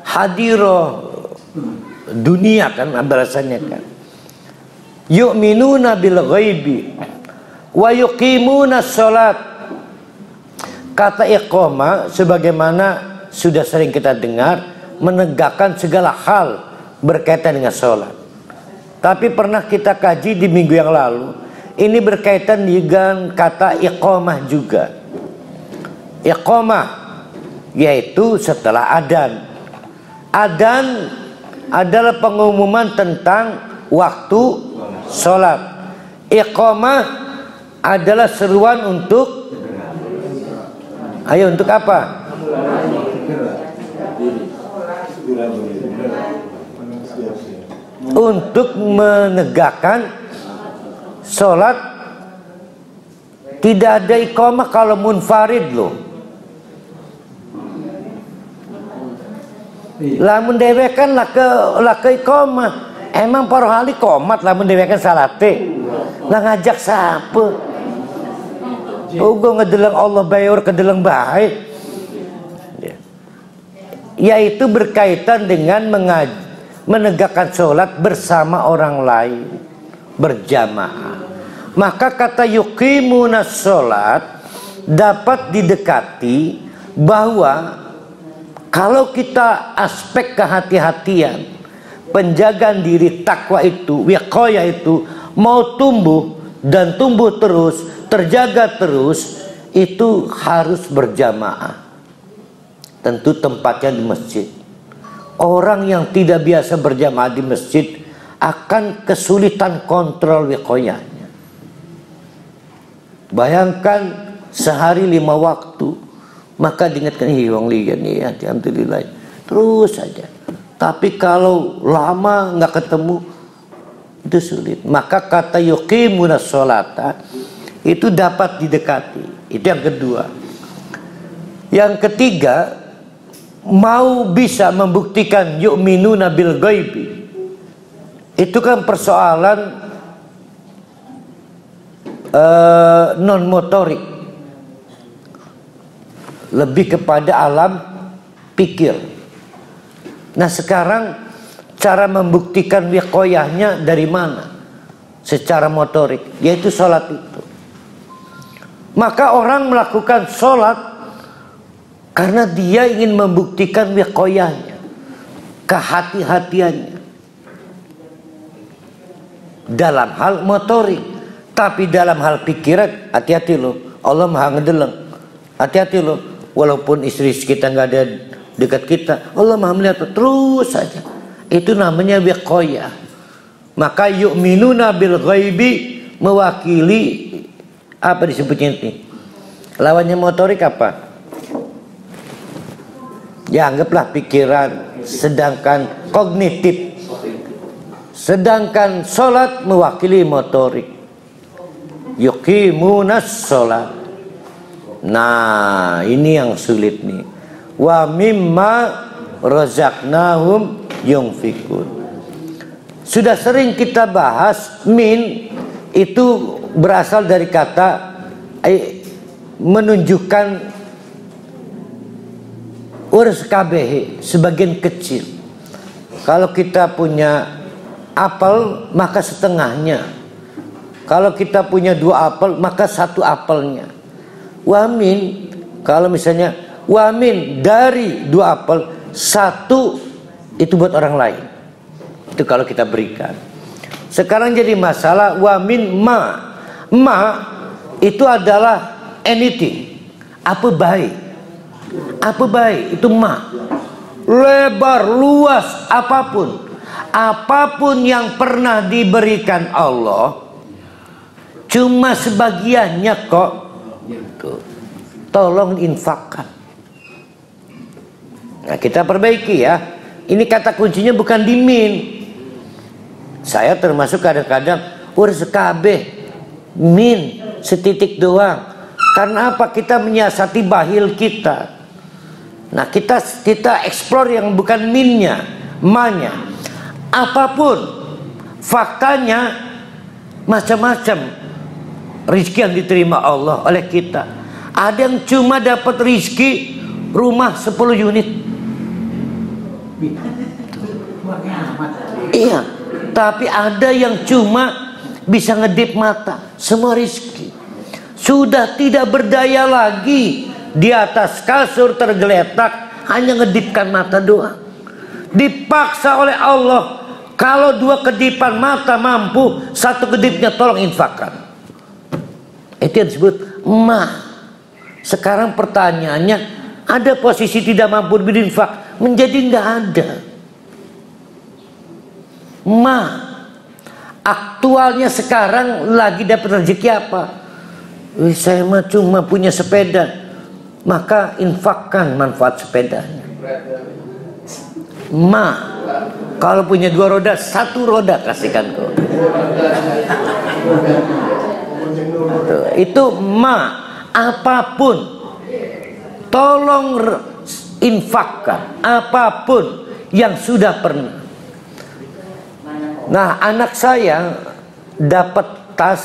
hadirah dunia kan bahasanya kan. Yu'minuna bil ghaibi wa yuqimuna sholat. Kata iqamah sebagaimana sudah sering kita dengar, menegakkan segala hal berkaitan dengan sholat. Tapi pernah kita kaji di minggu yang lalu, ini berkaitan dengan kata iqamah juga. Iqamah yaitu setelah adzan. Adzan adalah pengumuman tentang waktu sholat. Iqamah adalah seruan untuk, ayo untuk apa? Untuk menegakkan sholat. Tidak ada iqamah kalau munfarid loh. Lamun dewekan lah ke iqamah. Emang para hali komat lamun dewekan salate. Lah ngajak siapa? Ugo ngedelang Allah bayur kedelang baik. Yaitu berkaitan dengan menegakkan sholat bersama orang lain, berjamaah. Maka kata yuqimunas sholat dapat didekati bahwa kalau kita aspek kehati-hatian, penjagaan diri, takwa itu, wiqayah itu mau tumbuh dan tumbuh terus, terjaga terus, itu harus berjamaah. Tentu tempatnya di masjid. Orang yang tidak biasa berjamaah di masjid akan kesulitan kontrol wiqayahnya. Bayangkan sehari 5 waktu. Maka diingatkan wong liyan ya, alhamdulillah. Terus saja. Tapi kalau lama nggak ketemu itu sulit. Maka kata yuqimunas sholata itu dapat didekati. Itu yang kedua. Yang ketiga, mau bisa membuktikan yu'minuna bil ghaibi. Itu kan persoalan non motorik. Lebih kepada alam pikir. Nah sekarang cara membuktikan wiqayahnya dari mana? Secara motorik, yaitu sholat itu. Maka orang melakukan sholat karena dia ingin membuktikan wiqayahnya, kehati-hatiannya dalam hal motorik. Tapi dalam hal pikiran, hati-hati loh. Allah maha ngedeleng. Hati-hati loh. Walaupun istri kita nggak ada dekat kita, Allah maha melihat terus saja. Itu namanya wiqayah. Maka yu'minuna bil ghaibi, mewakili apa disebutnya ini? Lawannya motorik apa? Ya anggaplah pikiran, sedangkan kognitif. Sedangkan sholat mewakili motorik. Yuqimunas sholat. Nah ini yang sulit nih. Wa mimma razaqnahum yunfikun. Sudah sering kita bahas, min itu berasal dari kata menunjukkan urus kabeh, sebagian kecil. Kalau kita punya apel maka setengahnya. Kalau kita punya 2 apel maka 1 apelnya. Wamin, kalau misalnya wamin dari 2 apel 1 itu buat orang lain. Itu kalau kita berikan. Sekarang jadi masalah wamin ma. Ma itu adalah anything. Apa baik? Apa baik? Itu ma. Lebar, luas, apapun. Apapun yang pernah diberikan Allah, cuma sebagiannya kok. Tuh. Tolong infakkan. Nah kita perbaiki ya. Ini kata kuncinya bukan di min. Saya termasuk kadang-kadang urus kabeh min setitik doang. Karena apa? Kita menyiasati bahil kita. Nah kita explore yang bukan minnya, ma-nya. Apapun faktanya macam-macam rizki yang diterima Allah oleh kita. Ada yang cuma dapat rizki rumah 10 unit. Iya, tapi ada yang cuma bisa ngedip mata. Semua rizki. Sudah tidak berdaya lagi, di atas kasur tergeletak hanya ngedipkan mata doang. Dipaksa oleh Allah, kalau 2 kedipan mata mampu, 1 kedipnya tolong infakkan. Itu yang disebut ma. Sekarang pertanyaannya, ada posisi tidak mampu berinfak, menjadi nggak ada. Ma. Aktualnya sekarang lagi dapat rezeki apa? Saya mah cuma punya sepeda, maka infakkan manfaat sepedanya. Ma. Kalau punya 2 roda, 1 roda kasihkan kau. Itu ma. Apapun tolong infakkan, apapun yang sudah pernah. Nah anak saya dapat tas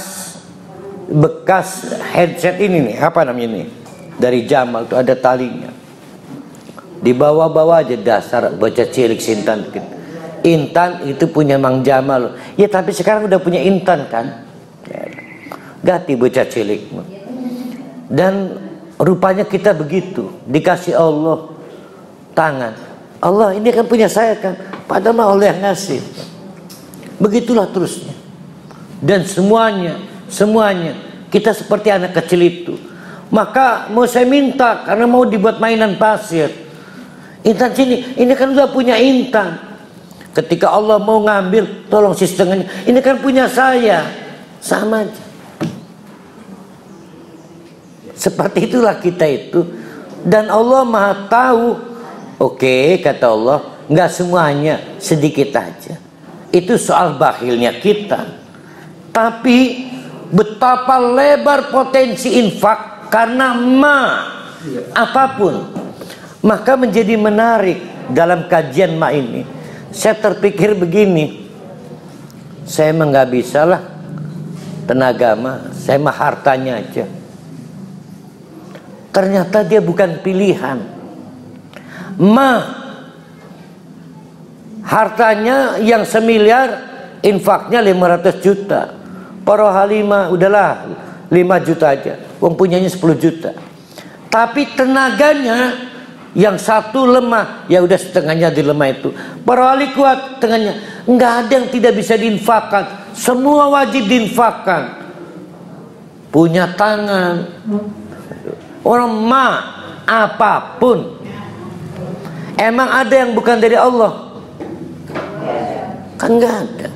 bekas headset ini nih, apa namanya nih, dari Jamal tuh ada talinya. Dibawa-bawa aja dasar bocah cilik Intan. Intan itu punya Mang Jamal. Ya tapi sekarang udah punya Intan kan. Ganti bocah cilik. Dan rupanya kita begitu, dikasih Allah tangan. Allah ini kan punya saya kan, padahal Allah yang ngasih. Begitulah terusnya. Dan semuanya kita seperti anak kecil itu. Maka mau saya minta karena mau dibuat mainan pasir. Intan sini, ini kan udah punya Intan. Ketika Allah mau ngambil, tolong setengahnya. Ini kan punya saya, sama aja. Seperti itulah kita itu. Dan Allah maha tahu. Oke, kata Allah, nggak semuanya, sedikit aja. Itu soal bakhilnya kita. Tapi betapa lebar potensi infak karena apapun. Maka menjadi menarik dalam kajian ini. Saya terpikir begini, saya mah nggak bisa lah tenaga mah, saya mah hartanya aja. Ternyata dia bukan pilihan. Hartanya yang 1 miliar, infaknya 500 juta. Para halimah udahlah 5 juta aja, wong punyanya 10 juta. Tapi tenaganya yang 1 lemah, ya udah setengahnya di lemah itu. Para wali kuat tengahnya, nggak ada yang tidak bisa diinfakkan, semua wajib diinfakkan. punya tangan. Orang apapun. Emang ada yang bukan dari Allah? Kan nggak ada.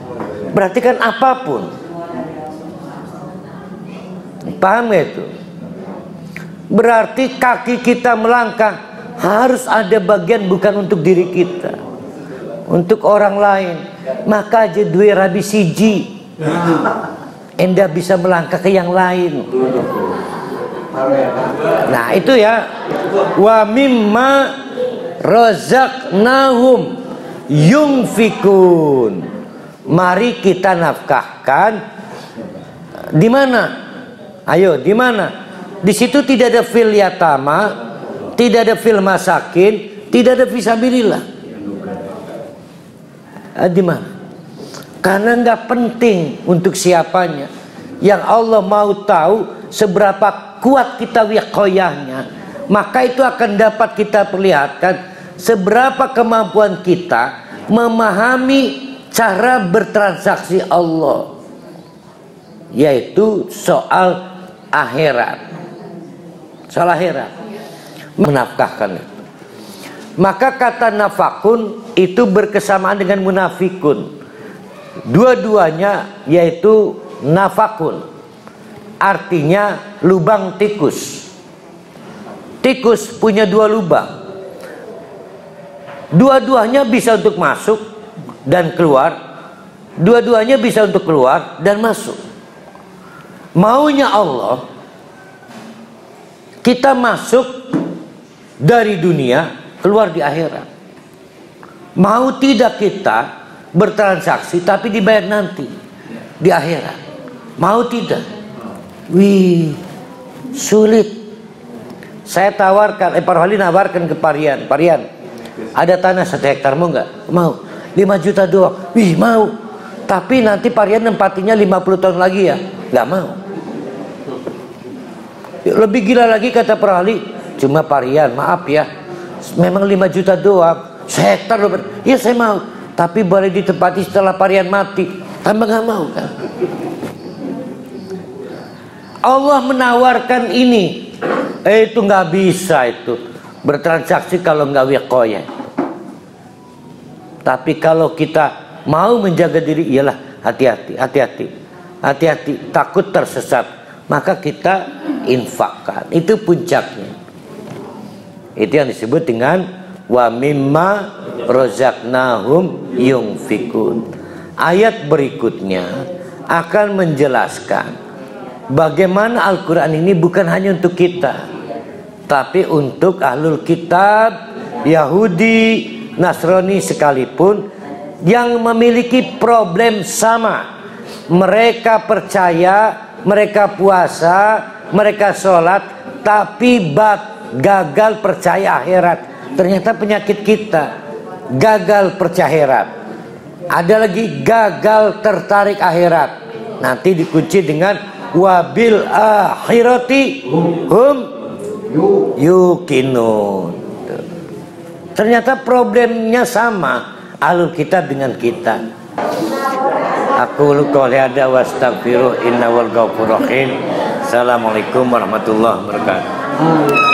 Berarti kan apapun. Paham gak itu? Berarti kaki kita melangkah harus ada bagian bukan untuk diri kita, untuk orang lain. Maka aja duwe rabi siji, enda bisa melangkah ke yang lain. Nah itu ya. Wa mimma razaqnahum yunfikun. Mari kita nafkahkan. Di mana? Ayo, di mana? Di situ tidak ada fil yatama, tidak ada fil masakin, tidak ada fisabilillah. Di mana? Karena nggak penting untuk siapanya. Yang Allah mau tahu seberapa kuat kita wiqayahnya, maka itu akan dapat kita perlihatkan seberapa kemampuan kita memahami cara bertransaksi Allah, yaitu soal akhirat. Soal akhirat, menafkahkan itu. Maka kata nafakun itu berkesamaan dengan munafikun. Dua-duanya yaitu nafakun, artinya lubang tikus. Tikus punya dua lubang. Dua-duanya bisa untuk masuk dan keluar. Dua-duanya bisa untuk keluar dan masuk. Maunya Allah, kita masuk dari dunia, keluar di akhirat. Mau tidak kita bertransaksi tapi dibayar nanti di akhirat? Mau tidak? Wih, sulit. Saya tawarkan, Pak Rohali nawarkan ke Parian. Parian, ada tanah 1 hektar, mau nggak? Mau. 5 juta doang. Wih, mau. Tapi nanti Parian nempatinya 50 tahun lagi ya? Nggak mau. Lebih gila lagi kata Pak Rohali, cuma Parian, maaf ya, memang 5 juta doang, 1 hektar loh. Ya saya mau, tapi boleh ditempati setelah Parian mati. Tambah nggak mau kan? Allah menawarkan ini, itu nggak bisa itu bertransaksi kalau nggak wiqayah. Tapi kalau kita mau menjaga diri, iyalah hati-hati, hati-hati, hati-hati, takut tersesat, maka kita infakkan. Itu puncaknya. Itu yang disebut dengan wa mimma razaqnahum yunfikun. Ayat berikutnya akan menjelaskan bagaimana Al-Quran ini bukan hanya untuk kita, tapi untuk ahlul kitab, Yahudi, Nasrani sekalipun yang memiliki problem sama. Mereka percaya, mereka puasa, mereka sholat, tapi gagal percaya akhirat. Ternyata penyakit kita gagal percaya akhirat. Ada lagi gagal tertarik akhirat. Nanti dikunci dengan wabil akhirati hum yuqinun. Ternyata problemnya sama ahlul kitab dengan kita. Aku qouli hadza wa astaghfiru innahu ghafurur rahim. Assalamualaikum warahmatullahi wabarakatuh.